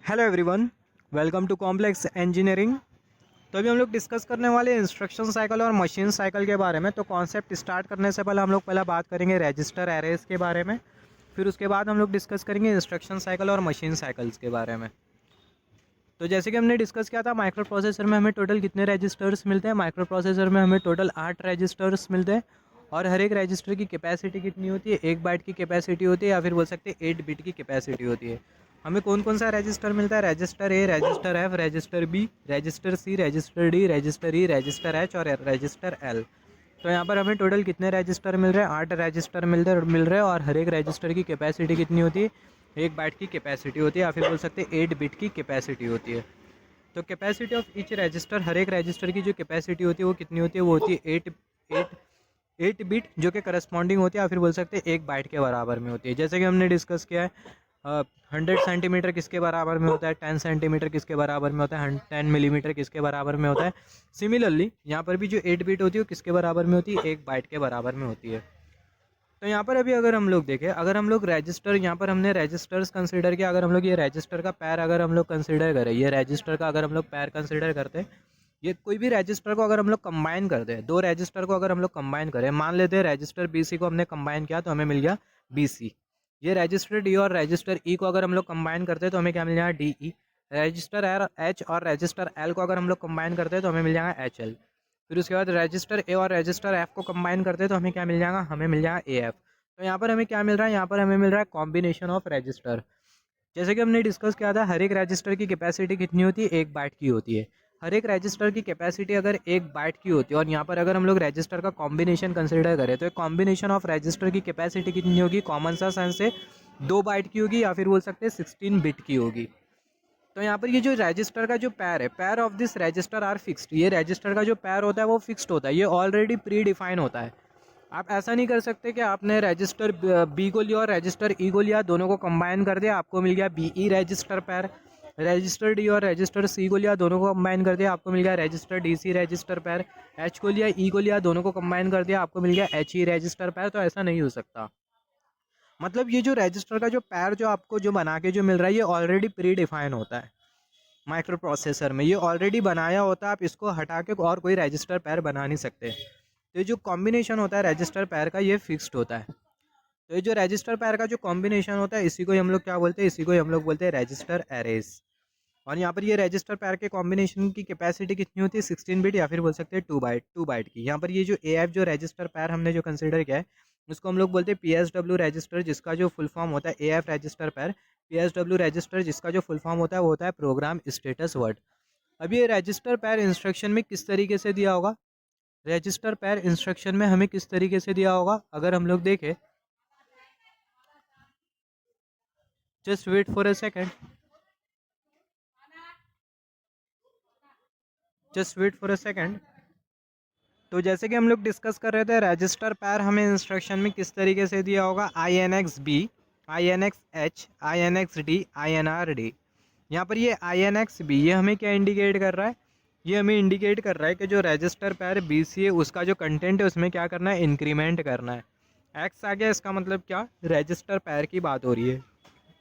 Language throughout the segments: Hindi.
Hello everyone, welcome to complex engineering. तो अभी हम लोग डिस्कस करने वाले इंस्ट्रक्शन साइकिल और मशीन साइकिल के बारे में। तो कॉन्सेप्ट स्टार्ट करने से पहले हम लोग पहले बात करेंगे रजिस्टर एरेज के बारे में, फिर उसके बाद हम लोग डिस्कस करेंगे इंस्ट्रक्शन साइकिल और मशीन साइकिल्स के बारे में। तो जैसे कि हमने डिस्कस किया था, माइक्रो प्रोसेसर में हमें टोटल कितने रजिस्टर्स मिलते हैं। माइक्रो प्रोसेसर में हमें टोटल 8 रजिस्टर्स मिलते हैं और हर एक रजिस्टर की कैपेसिटी कितनी होती है, 1 बाइट की कैपेसिटी होती है, या फिर बोल सकते हैं 8 बिट की कैपेसिटी होती है। हमें कौन कौन सा रजिस्टर मिलता है, register A, register F, register B, register C, register D, register E, register H और रजिस्टर एल। तो यहाँ पर हमें टोटल कितने रजिस्टर मिल रहे हैं, 8 रजिस्टर मिल रहे हैं और हर एक रजिस्टर की कैपेसिटी कितनी होती है, 1 बाइट की कैपेसिटी होती है, या फिर बोल सकते हैं 8 बिट की कैपेसिटी होती है। तो कैपेसिटी ऑफ ईच रजिस्टर, हर एक रजिस्टर की जो कैपेसिटी होती है वो कितनी होती है, वो होती है 8 बिट, जो कि करस्पॉन्डिंग होती है, या फिर बोल सकते हैं 1 बाइट के बराबर में होती है। जैसे कि हमने डिस्कस किया है, 100 सेंटीमीटर किसके बराबर में होता है, 10 सेंटीमीटर किसके बराबर में होता है, 10 मिलीमीटर किसके बराबर में होता है। सिमिलरली यहाँ पर भी जो 8 बिट होती है वो किसके बराबर में होती है, 1 बाइट के बराबर में होती है। तो यहाँ पर अभी अगर हम लोग देखें, अगर हम लोग रजिस्टर, यहाँ पर हमने रजिस्टर्स कंसीडर किया, अगर हम लोग ये रजिस्टर का पैर अगर हम लोग कंसीडर करें, ये रजिस्टर का अगर हम लोग पैर कंसीडर करते हैं, ये कोई भी रजिस्टर को अगर हम लोग कंबाइन कर दें, दो रजिस्टर को अगर हम लोग कंबाइन करें, मान लेते हैं रजिस्टर BC को हमने कंबाइन किया तो हमें मिल गया BC। ये रजिस्टर D और रजिस्टर E को अगर हम लोग कंबाइन करते हैं तो हमें क्या मिल जाएगा, DE। रजिस्टर H और रजिस्टर L को अगर हम लोग कंबाइन करते हैं तो हमें मिल जाएगा HL। फिर उसके बाद रजिस्टर A और रजिस्टर F को कंबाइन करते हैं तो हमें क्या मिल जाएगा, हमें मिल जाएगा AF। तो यहाँ पर हमें क्या मिल रहा है, यहाँ पर हमें मिल रहा है कॉम्बिनेशन ऑफ रजिस्टर। जैसे कि हमने डिस्कस किया था, हर एक रजिस्टर की कैपेसिटी कितनी होती है, 1 बाइट की होती है। हर एक रजिस्टर की कैपेसिटी अगर 1 बाइट की होती है और यहाँ पर अगर हम लोग रजिस्टर का कॉम्बिनेशन कंसिडर करें तो एक कॉम्बिनेशन ऑफ रजिस्टर की कैपेसिटी कितनी होगी, कॉमन सा सेंस से 2 बाइट की होगी, या फिर बोल सकते हैं 16 बिट की होगी। तो यहाँ पर ये जो रजिस्टर का जो पैर है, pair of this register are fixed. ये रजिस्टर का जो पैर होता है वो फिक्स्ड होता है, ये ऑलरेडी प्री डिफाइन होता है। आप ऐसा नहीं कर सकते कि आपने रजिस्टर B को लिया और रजिस्टर E को लिया, दोनों को कंबाइन कर दिया, आपको मिल गया BE रजिस्टर पैर। रजिस्टर D और रजिस्टर C को लिया, दोनों को कंबाइन कर दिया, आपको मिल गया रजिस्टर DC रजिस्टर पैर। H को लिया, E को लिया, दोनों को कंबाइन कर दिया, आपको मिल गया HE रजिस्टर पैर। तो ऐसा नहीं हो सकता। मतलब ये जो रजिस्टर का जो पैर जो आपको जो बना के जो मिल रहा है, ये ऑलरेडी प्री डिफाइन होता है। माइक्रो प्रोसेसर में ये ऑलरेडी बनाया होता है, आप इसको हटा के और कोई रजिस्टर पैर बना नहीं सकते। तो ये जो कॉम्बिनेशन होता है रजिस्टर पैर का, ये फिक्स्ड होता है। तो ये जो रजिस्टर पैर का जो कॉम्बिनेशन होता है, इसी को हम लोग क्या बोलते हैं, इसी को हम लोग बोलते हैं रजिस्टर एरेज। और यहाँ पर ये रजिस्टर पैर के कॉम्बिनेशन की कैपेसिटी कितनी होती है, 16 बिट, या फिर बोल सकते हैं 2 बाइट की। यहाँ पर ये जो AF जो रजिस्टर पैर हमने जो कंसिडर किया है, उसको हम लोग बोलते हैं PSW रजिस्टर, जिसका जो फुल फॉर्म होता है AF रजिस्टर पैर। PSW रजिस्टर जिसका जो फुल फॉर्म होता है वो होता है प्रोग्राम स्टेटस वर्ड। अब ये रजिस्टर पैर इंस्ट्रक्शन में किस तरीके से दिया होगा, रजिस्टर पैर इंस्ट्रक्शन में हमें किस तरीके से दिया होगा, अगर हम लोग देखें, just wait for a second, just wait for a second. तो जैसे कि हम लोग डिस्कस कर रहे थे, रजिस्टर पैर हमें इंस्ट्रक्शन में किस तरीके से दिया होगा, INX B, INX H, INX D, INR D। यहाँ पर ये INX B ये हमें क्या इंडिकेट कर रहा है, ये हमें इंडिकेट कर रहा है कि जो रजिस्टर पैर BC है उसका जो कंटेंट है उसमें क्या करना है, इंक्रीमेंट करना है। X आ गया, इसका मतलब क्या, रजिस्टर पैर की बात हो रही है।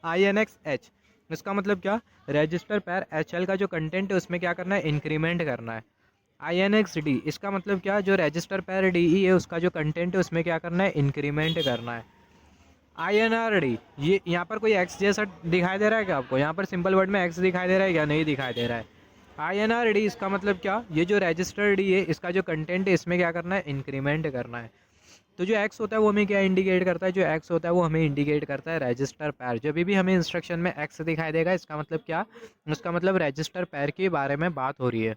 INX H, इसका मतलब क्या, रजिस्टर पैर HL का जो कंटेंट है उसमें क्या करना है, इंक्रीमेंट करना है। INX D, इसका मतलब क्या, जो रजिस्टर पैर DE है उसका जो कंटेंट है उसमें क्या करना है, इंक्रीमेंट करना है। INR D, ये यहाँ पर कोई X जैसा दिखाई दे रहा है क्या आपको, यहाँ पर सिंपल वर्ड में X दिखाई दे रहा है क्या, नहीं दिखाई दे रहा है। INR D, इसका मतलब क्या, ये जो रजिस्टर D है इसका जो कंटेंट है इसमें क्या करना है, इंक्रीमेंट करना है। तो जो X होता है वो हमें क्या इंडिकेट करता है, जो X होता है वो हमें इंडिकेट करता है रजिस्टर पैर। जब भी हमें इंस्ट्रक्शन में X दिखाई देगा, इसका मतलब क्या, उसका मतलब रजिस्टर पैर के बारे में बात हो रही है।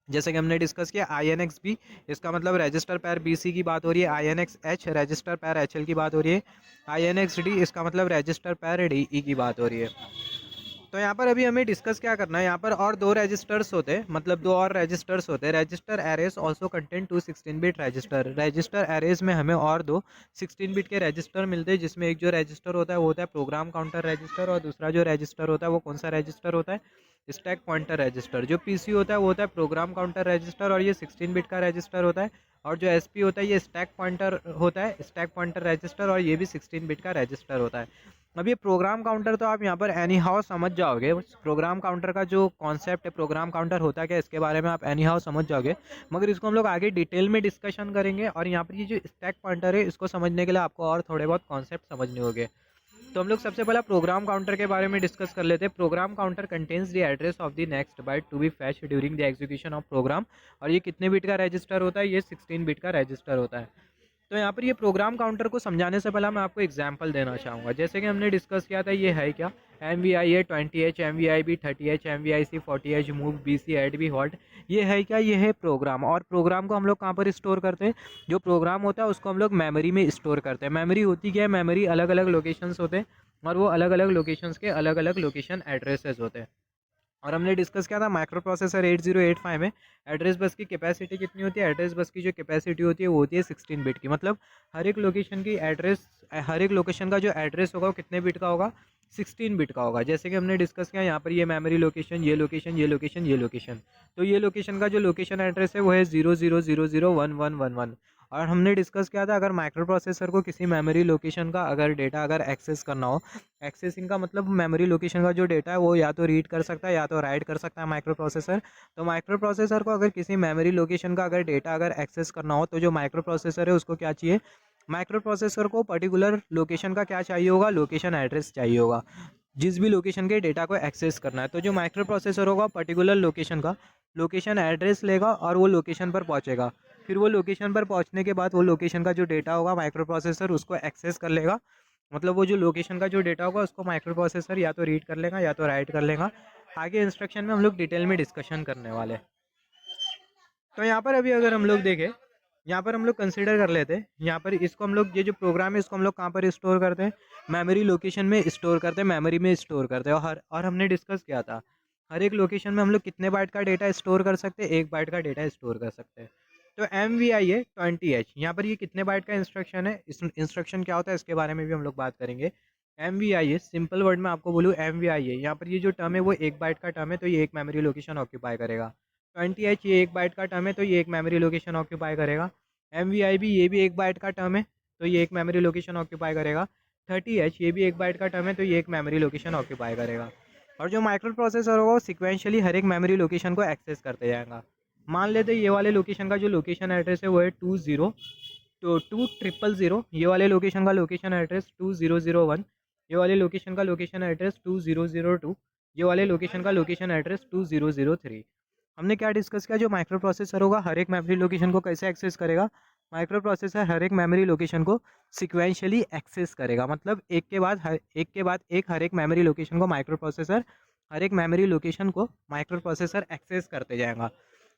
जैसे कि हमने डिस्कस किया INX B, इसका मतलब रजिस्टर पैर BC की बात हो रही है। INX H, रजिस्टर पैर HL की बात हो रही है। INX D, इसका मतलब रजिस्टर पैर DE की बात हो रही है। तो यहाँ पर अभी हमें डिस्कस क्या करना है, यहाँ पर और दो रजिस्टर्स होते हैं, मतलब दो और रजिस्टर्स होते हैं। Register arrays also contain 2 16 bit register. Register arrays में हमें और दो 16 बिट के रजिस्टर मिलते हैं, जिसमें एक जो रजिस्टर होता है वो होता है प्रोग्राम काउंटर रजिस्टर, और दूसरा जो रजिस्टर होता है वो कौन सा रजिस्टर होता है, स्टैक पॉइंटर रजिस्टर। जो PC होता है वो होता है प्रोग्राम काउंटर रजिस्टर, और ये 16 बिट का रजिस्टर होता है। और जो SP होता है ये स्टैक पॉइंटर होता है, स्टैक पॉइंटर रजिस्टर, और ये भी 16 बिट का रजिस्टर होता है। अब ये प्रोग्राम काउंटर तो आप यहाँ पर एनी हाउ समझ जाओगे, प्रोग्राम काउंटर का जो कॉन्सेप्ट है, प्रोग्राम काउंटर होता है क्या, इसके बारे में आप एनी हाउ समझ जाओगे, मगर इसको हम लोग आगे डिटेल में डिस्कशन करेंगे। और यहाँ पर ये जो स्टैक पॉइंटर है, इसको समझने के लिए आपको और थोड़े बहुत कॉन्सेप्ट समझने होंगे। तो हम लोग सबसे पहला प्रोग्राम काउंटर के बारे में डिस्कस कर लेते हैं। Program counter contains the address of the next byte to be fetch during the execution of program. और ये कितने बिट का रजिस्टर होता है, ये 16 बिट का रजिस्टर होता है। तो यहाँ पर ये प्रोग्राम काउंटर को समझाने से पहले मैं आपको एग्जांपल देना चाहूँगा। जैसे कि हमने डिस्कस किया था, ये है क्या, MVI 20H, MVIB 30H, MVIC 40H, move BC, add भी हॉल्ट। ये है क्या, ये है प्रोग्राम। और प्रोग्राम को हम लोग कहाँ पर स्टोर करते हैं, जो प्रोग्राम होता है उसको हम लोग मेमोरी में स्टोर करते हैं। मेमोरी होती क्या है, मेमोरी अलग अलग लोकेशंस होते हैं और वो अलग अलग लोकेशंस के अलग अलग लोकेशन एड्रेसेस होते हैं। और हमने डिस्कस किया था माइक्रो प्रोसेसर 8085 में एड्रेस बस की कैपेसिटी कितनी होती है, एड्रेस बस की जो कैपेसिटी होती है वो होती है 16 बिट की। मतलब हर एक लोकेशन की एड्रेस, हर एक लोकेशन का जो एड्रेस होगा वो कितने बिट का होगा, 16 बिट का होगा। जैसे कि हमने डिस्कस किया यहाँ पर ये मेमोरी लोकेशन, ये लोकेशन, ये लोकेशन, ये लोकेशन। तो ये लोकेशन का जो लोकेशन एड्रेस है वो है 00001111। और हमने डिस्कस किया था, अगर माइक्रो प्रोसेसर को किसी मेमोरी लोकेशन का अगर डेटा अगर एक्सेस करना हो, एक्सेसिंग का मतलब मेमोरी लोकेशन का जो डेटा है वो या तो रीड कर सकता है या तो राइट कर सकता है माइक्रो प्रोसेसर। तो माइक्रो प्रोसेसर को अगर किसी मेमोरी लोकेशन का अगर डेटा अगर एक्सेस करना हो, तो जो माइक्रो प्रोसेसर है उसको क्या चाहिए, माइक्रो प्रोसेसर को पर्टिकुलर लोकेशन का क्या चाहिए होगा, लोकेशन एड्रेस चाहिए होगा, जिस भी लोकेशन के डेटा को एक्सेस करना है। तो जो माइक्रो प्रोसेसर होगा पर्टिकुलर लोकेशन का लोकेशन एड्रेस लेगा और वो लोकेशन पर पहुंचेगा। फिर वो लोकेशन पर पहुंचने के बाद वो लोकेशन का जो डेटा होगा माइक्रो प्रोसेसर उसको एक्सेस कर लेगा। मतलब वो जो लोकेशन का जो डेटा होगा उसको माइक्रो प्रोसेसर या तो रीड कर लेगा या तो राइट कर लेगा। आगे इंस्ट्रक्शन में हम लोग डिटेल में डिस्कशन करने वाले हैं। तो यहाँ पर अभी अगर हम लोग देखें, यहाँ पर हम लोग कंसिडर कर लेते हैं, यहाँ पर इसको हम लोग, ये जो प्रोग्राम है इसको हम लोग कहाँ पर स्टोर करते हैं, मेमोरी लोकेशन में स्टोर करते हैं, मेमोरी में स्टोर करते हैं। और हमने डिस्कस किया था हर एक लोकेशन में हम लोग कितने बाइट का डेटा स्टोर कर सकते हैं, 1 बाइट का डेटा स्टोर कर सकते हैं। तो MVI है 20H, यहाँ पर ये कितने बाइट का इंस्ट्रक्शन है, इस इंस्ट्रक्शन क्या होता है इसके बारे में भी हम लोग बात करेंगे। MVI है, सिंपल वर्ड में आपको बोलूँ MVI है, यहाँ पर ये जो टर्म है वो 1 बाइट का टर्म है, तो ये एक मेमोरी लोकेशन ऑक्यूपाई करेगा। 20H ये 1 बाइट का टर्म है, तो ये एक मेमोरी लोकेशन ऑक्यूपाई करेगा। MVI भी, ये भी 1 बाइट का टर्म है, तो ये एक मेमोरी लोकेशन ऑक्यूपाई करेगा। 30H ये भी 1 बाइट का टर्म है, तो ये एक मेमोरी लोकेशन ऑक्यूपाई करेगा। और जो माइक्रो प्रोसेसर होगा वो सिक्वेंशियली हर एक मेमोरी लोकेशन को एक्सेस करते जाएगा। मान लेते हैं ये वाले लोकेशन का जो लोकेशन एड्रेस है वो है 2000, ये वाले लोकेशन का लोकेशन एड्रेस 2001, ये वाले लोकेशन का लोकेशन एड्रेस 2002, ये वाले लोकेशन का लोकेशन एड्रेस 2003। हमने क्या डिस्कस किया, जो माइक्रो प्रोसेसर होगा हर एक मेमोरी लोकेशन को कैसे एक्सेस करेगा, माइक्रो प्रोसेसर हर एक मेमोरी लोकेशन को सिक्वेंशियली एक्सेस करेगा। मतलब एक के बाद एक हर एक मेमोरी लोकेशन को माइक्रो प्रोसेसर हर एक मेमोरी लोकेशन को माइक्रो प्रोसेसर एक्सेस करते जाएगा।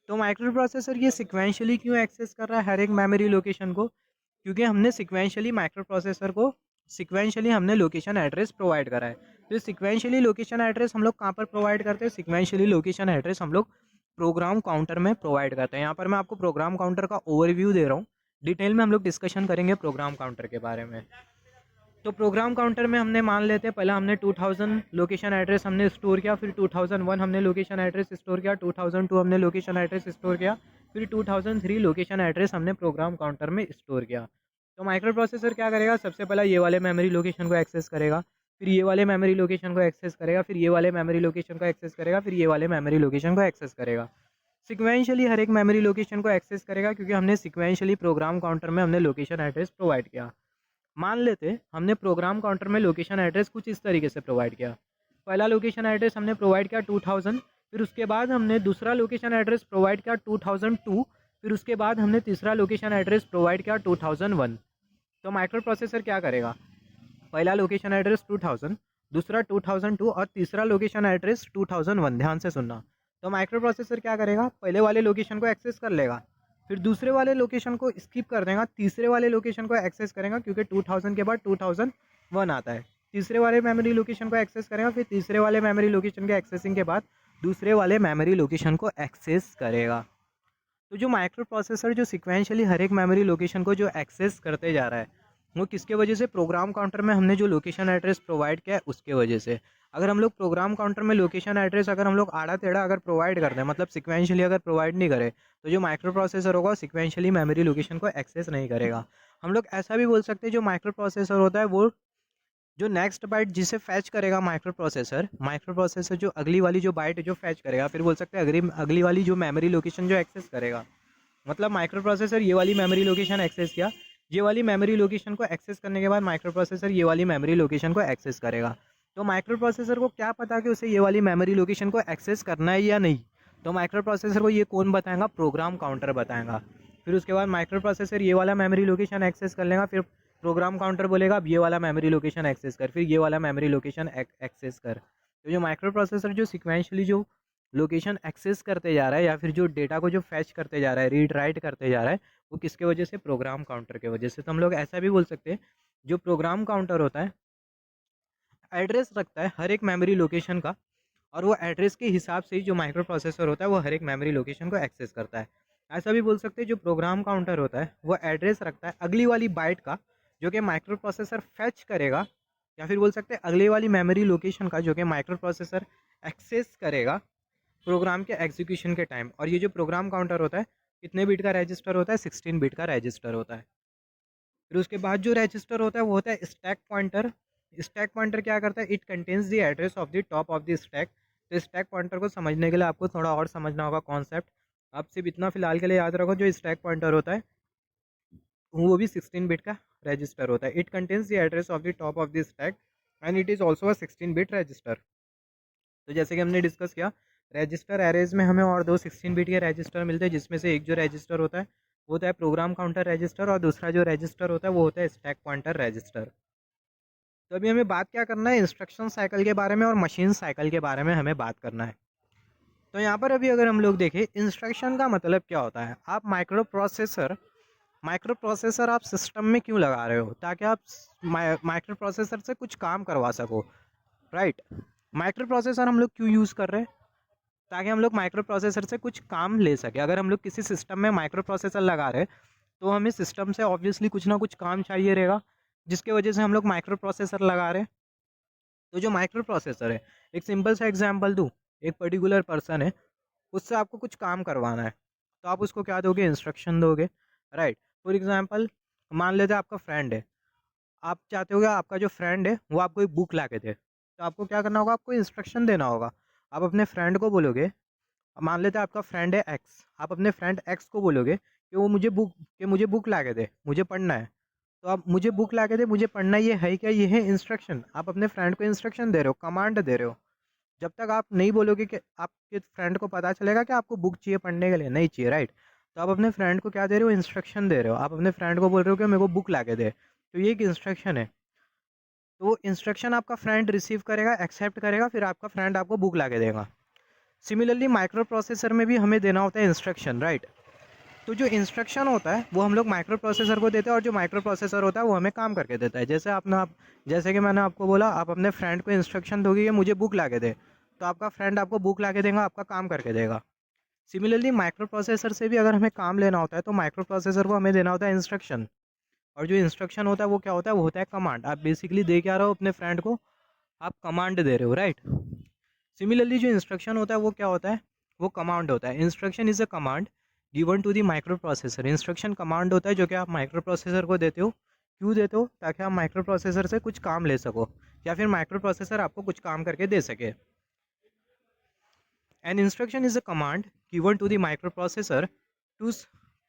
तो माइक्रो प्रोसेसर ये सिक्वेंशियली क्यों एक्सेस कर रहा है हर एक मेमोरी लोकेशन को, क्योंकि हमने सिक्वेंशियली माइक्रो प्रोसेसर को सिक्वेंशियली हमने लोकेशन एड्रेस प्रोवाइड करा है। तो सिक्वेंशियली लोकेशन एड्रेस हम लोग कहाँ पर प्रोवाइड करते हैं, सिक्वेंशियली लोकेशन एड्रेस हम लोग प्रोग्राम काउंटर में प्रोवाइड करते हैं। यहाँ पर मैं आपको प्रोग्राम काउंटर का ओवरव्यू दे रहा हूँ, डिटेल में हम लोग डिस्कशन करेंगे प्रोग्राम काउंटर के बारे में। तो प्रोग्राम काउंटर में हमने मान लेते हैं पहले हमने 2000 लोकेशन एड्रेस हमने स्टोर किया, फिर 2001 हमने लोकेशन एड्रेस स्टोर किया, 2002 हमने लोकेशन एड्रेस स्टोर किया, फिर 2003 लोकेशन एड्रेस हमने प्रोग्राम काउंटर में स्टोर किया। तो माइक्रो प्रोसेसर क्या करेगा, सबसे पहले ये वाले मेमोरी लोकेशन को एक्सेस करेगा, फिर ये वाले मेमोरी लोकेशन को एक्सेस करेगा, फिर ये वाले मेमोरी लोकेशन को एक्सेस करेगा, फिर ये वाले मेमोरी लोकेशन को एक्सेस करेगा। सिक्वेंशियली हर एक मेमोरी लोकेशन को एक्सेस करेगा, क्योंकि हमने सिक्वेंशियली प्रोग्राम काउंटर में हमने लोकेशन एड्रेस प्रोवाइड किया। मान लेते हमने प्रोग्राम काउंटर में लोकेशन एड्रेस कुछ इस तरीके से प्रोवाइड किया। पहला लोकेशन एड्रेस हमने प्रोवाइड किया 2000, फिर उसके बाद हमने दूसरा लोकेशन एड्रेस प्रोवाइड किया 2002, फिर उसके बाद हमने तीसरा लोकेशन एड्रेस प्रोवाइड किया 2001। तो माइक्रो प्रोसेसर क्या करेगा, पहला लोकेशन एड्रेस 2000, दूसरा 2002 और तीसरा लोकेशन एड्रेस 2001, ध्यान से सुनना। तो माइक्रो प्रोसेसर क्या करेगा, पहले वाले लोकेशन को एक्सेस कर लेगा, फिर दूसरे वाले लोकेशन को स्किप कर देगा, तीसरे वाले लोकेशन को एक्सेस करेगा, क्योंकि 2000 के बाद 2001 आता है। तीसरे वाले मेमोरी लोकेशन को एक्सेस करेगा, फिर तीसरे वाले मेमोरी लोकेशन के एक्सेसिंग के बाद दूसरे वाले मेमोरी लोकेशन को एक्सेस करेगा। तो जो माइक्रो प्रोसेसर जो सिक्वेंशियली हर एक मेमोरी लोकेशन को जो एक्सेस करते जा रहा है वो किसके वजह से, प्रोग्राम काउंटर में हमने जो लोकेशन एड्रेस प्रोवाइड किया है उसके वजह से। अगर हम लोग प्रोग्राम काउंटर में लोकेशन एड्रेस अगर हम लोग आड़ा टेढ़ा अगर प्रोवाइड कर दें, मतलब सिक्वेंशियली अगर प्रोवाइड नहीं करें, तो जो माइक्रो प्रोसेसर होगा सिक्वेंशियली मेमोरी लोकेशन को एक्सेस नहीं करेगा। हम लोग ऐसा भी बोल सकते हैं जो माइक्रो प्रोसेसर होता है वो जो नेक्स्ट बाइट जिसे फैच करेगा माइक्रो प्रोसेसर जो अगली वाली जो बाइट जो फैच करेगा, फिर बोल सकते हैं अगली वाली जो मेमोरी लोकेशन जो एक्सेस करेगा। मतलब माइक्रो प्रोसेसर ये वाली मेमोरी लोकेशन एक्सेस किया, ये वाली मेमोरी लोकेशन को एक्सेस करने के बाद माइक्रो प्रोसेसर ये वाली मेमोरी लोकेशन को एक्सेस करेगा। तो माइक्रो प्रोसेसर को क्या पता कि उसे ये वाली मेमोरी लोकेशन को एक्सेस करना है या नहीं, तो माइक्रो प्रोसेसर को ये कौन बताएगा, प्रोग्राम काउंटर बताएगा। फिर उसके बाद माइक्रो प्रोसेसर ये वाला मेमोरी लोकेशन एक्सेस कर लेगा, फिर प्रोग्राम काउंटर बोलेगा अब ये वाला मेमोरी लोकेशन एक्सेस कर, फिर ये वाला मेमोरी लोकेशन एक्सेस कर। तो जो माइक्रो प्रोसेसर जो सिक्वेंशली जो लोकेशन एक्सेस करते जा रहा है या फिर जो डेटा को जो फैच करते जा रहा है, रीड राइट करते जा रहा है, वो किसके वजह से, प्रोग्राम काउंटर के वजह से। तो हम लोग ऐसा भी बोल सकते हैं जो प्रोग्राम काउंटर होता है एड्रेस रखता है हर एक मेमोरी लोकेशन का, और वो एड्रेस के हिसाब से ही जो माइक्रो प्रोसेसर होता है वो हर एक मेमोरी लोकेशन को एक्सेस करता है। ऐसा भी बोल सकते हैं जो प्रोग्राम काउंटर होता है वो एड्रेस रखता है अगली वाली बाइट का जो कि माइक्रो प्रोसेसर फैच करेगा, या फिर बोल सकते हैं अगली वाली मेमोरी लोकेशन का जो कि माइक्रो प्रोसेसर एक्सेस करेगा प्रोग्राम के एग्जीक्यूशन के टाइम। और ये जो प्रोग्राम काउंटर होता है कितने बिट का रजिस्टर होता है, 16 बिट का रजिस्टर होता है। फिर उसके बाद जो रजिस्टर होता है वो होता है स्टैक पॉइंटर। स्टैक पॉइंटर क्या करता है, it contains the address of the top of the stack. तो स्टैक पॉइंटर को समझने के लिए आपको थोड़ा और समझना होगा कॉन्सेप्ट। आप सिर्फ इतना फिलहाल के लिए याद रखो, जो स्टैक पॉइंटर होता है वो भी 16 बिट का रजिस्टर होता है। It contains the address of the top of the stack and it is also a 16 bit register. तो जैसे कि हमने डिस्कस किया, रजिस्टर एरेज में हमें और दो 16 बिट के रजिस्टर मिलते हैं, जिसमें से एक जो रजिस्टर होता है वो होता है प्रोग्राम काउंटर रजिस्टर, और दूसरा जो रजिस्टर होता है वो होता है स्टैक पॉइंटर रजिस्टर। तो अभी हमें बात क्या करना है, इंस्ट्रक्शन साइकिल के बारे में और मशीन साइकिल के बारे में हमें बात करना है। तो यहाँ पर अभी अगर हम लोग देखें इंस्ट्रक्शन का मतलब क्या होता है, आप माइक्रो प्रोसेसर आप सिस्टम में क्यों लगा रहे हो, ताकि आप माइक्रो प्रोसेसर से कुछ काम करवा सको, राइट। माइक्रो प्रोसेसर हम लोग क्यों यूज़ कर रहे हैं, ताकि हम लोग माइक्रो प्रोसेसर से कुछ काम ले सके। अगर हम लोग किसी सिस्टम में माइक्रो प्रोसेसर लगा रहे हैं तो हमें सिस्टम से ऑब्वियसली कुछ ना कुछ काम चाहिए रहेगा, जिसके वजह से हम लोग माइक्रो प्रोसेसर लगा रहे हैं। तो जो माइक्रो प्रोसेसर है, एक सिंपल सा एग्जांपल दूँ, एक पर्टिकुलर पर्सन है, उससे आपको कुछ काम करवाना है, तो आप उसको क्या दोगे, इंस्ट्रक्शन दोगे, राइट। फॉर एग्जांपल मान लेते हैं आपका फ्रेंड है, आप चाहते हो कि आपका जो फ्रेंड है वो आपको एक बुक ला के दे, तो आपको क्या करना होगा, आपको इंस्ट्रक्शन देना होगा। आप अपने फ्रेंड को बोलोगे, मान लेते हैं आपका फ्रेंड है एक्स, आप अपने फ्रेंड एक्स को बोलोगे कि वो मुझे बुक ला के दे, मुझे पढ़ना है। तो आप मुझे बुक ला के दे, मुझे पढ़ना, ये है क्या, ये है इंस्ट्रक्शन। आप अपने फ्रेंड को इंस्ट्रक्शन दे रहे हो, कमांड दे रहे हो। जब तक आप नहीं बोलोगे कि आपके फ्रेंड को पता चलेगा कि आपको बुक चाहिए पढ़ने के लिए, नहीं चाहिए, राइट। तो आप अपने फ्रेंड को क्या दे रहे हो, इंस्ट्रक्शन दे रहे हो। आप अपने फ्रेंड को बोल रहे हो कि मेरे को बुक ला के दे, तो ये एक इंस्ट्रक्शन है। तो वो इंस्ट्रक्शन आपका फ्रेंड रिसीव करेगा, एक्सेप्ट करेगा, फिर आपका फ्रेंड आपको बुक ला के देगा। सिमिलरली माइक्रो प्रोसेसर में भी हमें देना होता है इंस्ट्रक्शन, राइट। तो जो इंस्ट्रक्शन होता है वो हम लोग माइक्रो प्रोसेसर को देते हैं, और जो माइक्रो प्रोसेसर होता है वो हमें काम करके देता है। जैसे कि मैंने आपको बोला, आप अपने फ्रेंड को इंस्ट्रक्शन दोगे कि मुझे बुक ला के दे, तो आपका फ्रेंड आपको बुक ला के देगा, आपका काम करके देगा। सिमिलरली माइक्रो प्रोसेसर से भी अगर हमें काम लेना होता है तो माइक्रो प्रोसेसर को हमें देना होता है इंस्ट्रक्शन, और जो इंस्ट्रक्शन होता है वो क्या होता है, वो होता है कमांड। आप बेसिकली दे क्या रहे हो अपने फ्रेंड को, आप कमांड दे रहे हो, राइट। सिमिलरली जो इंस्ट्रक्शन होता है वो क्या होता है, वो कमांड होता है। Instruction is a command given to the microprocessor. Instruction command होता है जो कि आप माइक्रो प्रोसेसर को देते हो। क्यों देते हो, ताकि आप माइक्रो प्रोसेसर से कुछ काम ले सको, या फिर माइक्रो प्रोसेसर आपको कुछ काम करके दे सके। An instruction is a command given to the microprocessor to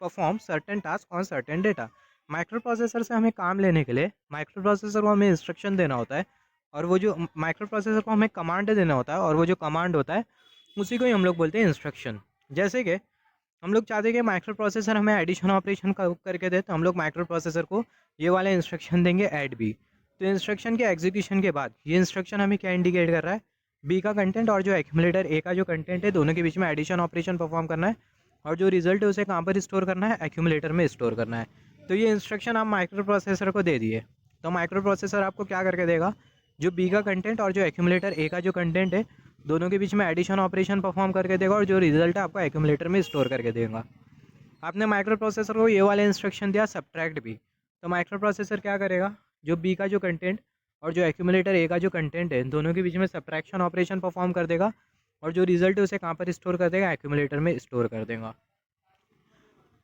perform certain task on certain data. Microprocessor से हमें काम लेने के लिए माइक्रो प्रोसेसर को हमें इंस्ट्रक्शन देना होता है, और वो जो माइक्रो प्रोसेसर को हमें कमांड देना होता है, और वो जो कमांड होता है उसी को ही हम लोग बोलते हैं इंस्ट्रक्शन। जैसे कि हम लोग चाहते हैं कि माइक्रो प्रोसेसर हमें एडिशन ऑपरेशन करके दे, तो हम लोग माइक्रो प्रोसेसर को ये वाला इंस्ट्रक्शन देंगे, ऐड बी। तो इंस्ट्रक्शन के एग्जीक्यूशन के बाद ये इंस्ट्रक्शन हमें क्या इंडिकेट कर रहा है, बी का कंटेंट और जो एक्यूमुलेटर ए का जो कंटेंट है, दोनों के बीच में एडिशन ऑपरेशन परफॉर्म करना है, और जो रिजल्ट है उसे कहाँ पर स्टोर करना है, एक्यूमुलेटर में स्टोर करना है। तो ये इंस्ट्रक्शन आप माइक्रो प्रोसेसर को दे दिए, तो माइक्रो प्रोसेसर आपको क्या करके देगा, जो बी का कंटेंट और जो एक्यूमुलेटर ए का जो कंटेंट है, दोनों के बीच में एडिशन ऑपरेशन परफॉर्म करके देगा, और जो रिजल्ट है आपको एक्यूमुलेटर में स्टोर करके देगा। आपने माइक्रो प्रोसेसर को ये वाला इंस्ट्रक्शन दिया, सब्ट्रैक्ट बी, तो माइक्रो प्रोसेसर क्या करेगा, जो बी का जो कंटेंट और जो एक्यूमुलेटर ए का जो कंटेंट है, दोनों के बीच में सब्ट्रैक्शन ऑपरेशन परफॉर्म कर देगा, और जो रिजल्ट है उसे कहाँ पर स्टोर कर देगा, एक्यूमुलेटर में स्टोर कर देगा।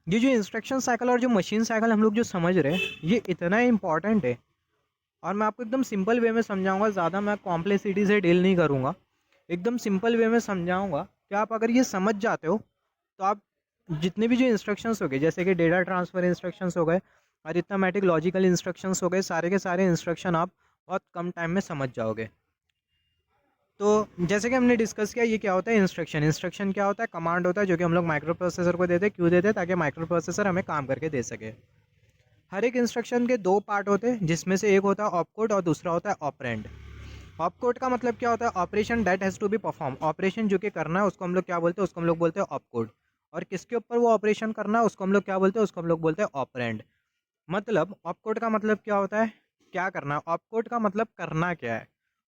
ये जो इंस्ट्रक्शन साइकिल और जो मशीन साइकिल हम लोग जो समझ रहे हैं, ये इतना इंपॉर्टेंट है, और मैं आपको एकदम सिंपल वे में समझाऊंगा, ज़्यादा मैं कॉम्प्लेक्सिटी से डील नहीं करूंगा, एकदम सिंपल वे में समझाऊंगा कि आप अगर ये समझ जाते हो तो आप जितने भी जो इंस्ट्रक्शंस हो गए, जैसे कि डेटा ट्रांसफ़र इंस्ट्रक्शंस हो गए, अरिथमेटिक लॉजिकल इंस्ट्रक्शंस हो गए, सारे के सारे इंस्ट्रक्शन आप बहुत कम टाइम में समझ जाओगे। तो जैसे कि हमने डिस्कस किया, ये क्या होता है इंस्ट्रक्शन। इंस्ट्रक्शन क्या होता है? कमांड होता है जो कि हम लोग माइक्रो प्रोसेसर को देते हैं। क्यों देते हैं? ताकि माइक्रो प्रोसेसर हमें काम करके दे सके। हर एक इंस्ट्रक्शन के दो पार्ट होते हैं, जिसमें से एक होता है ऑपकोड और दूसरा होता है ऑपरेंड। ऑपकोड का मतलब क्या होता है? Operation that has to be perform. Operation जो कि करना है उसको हम लोग क्या बोलते हैं? उसको हम लोग बोलते हैं ऑपकोड। और किसके ऊपर वो ऑपरेशन करना है उसको हम लोग क्या बोलते हैं? उसको हम लोग बोलते हैं ऑपरेंड। मतलब ऑपकोड का मतलब क्या होता है? क्या करना है। ऑपकोड का मतलब करना क्या है,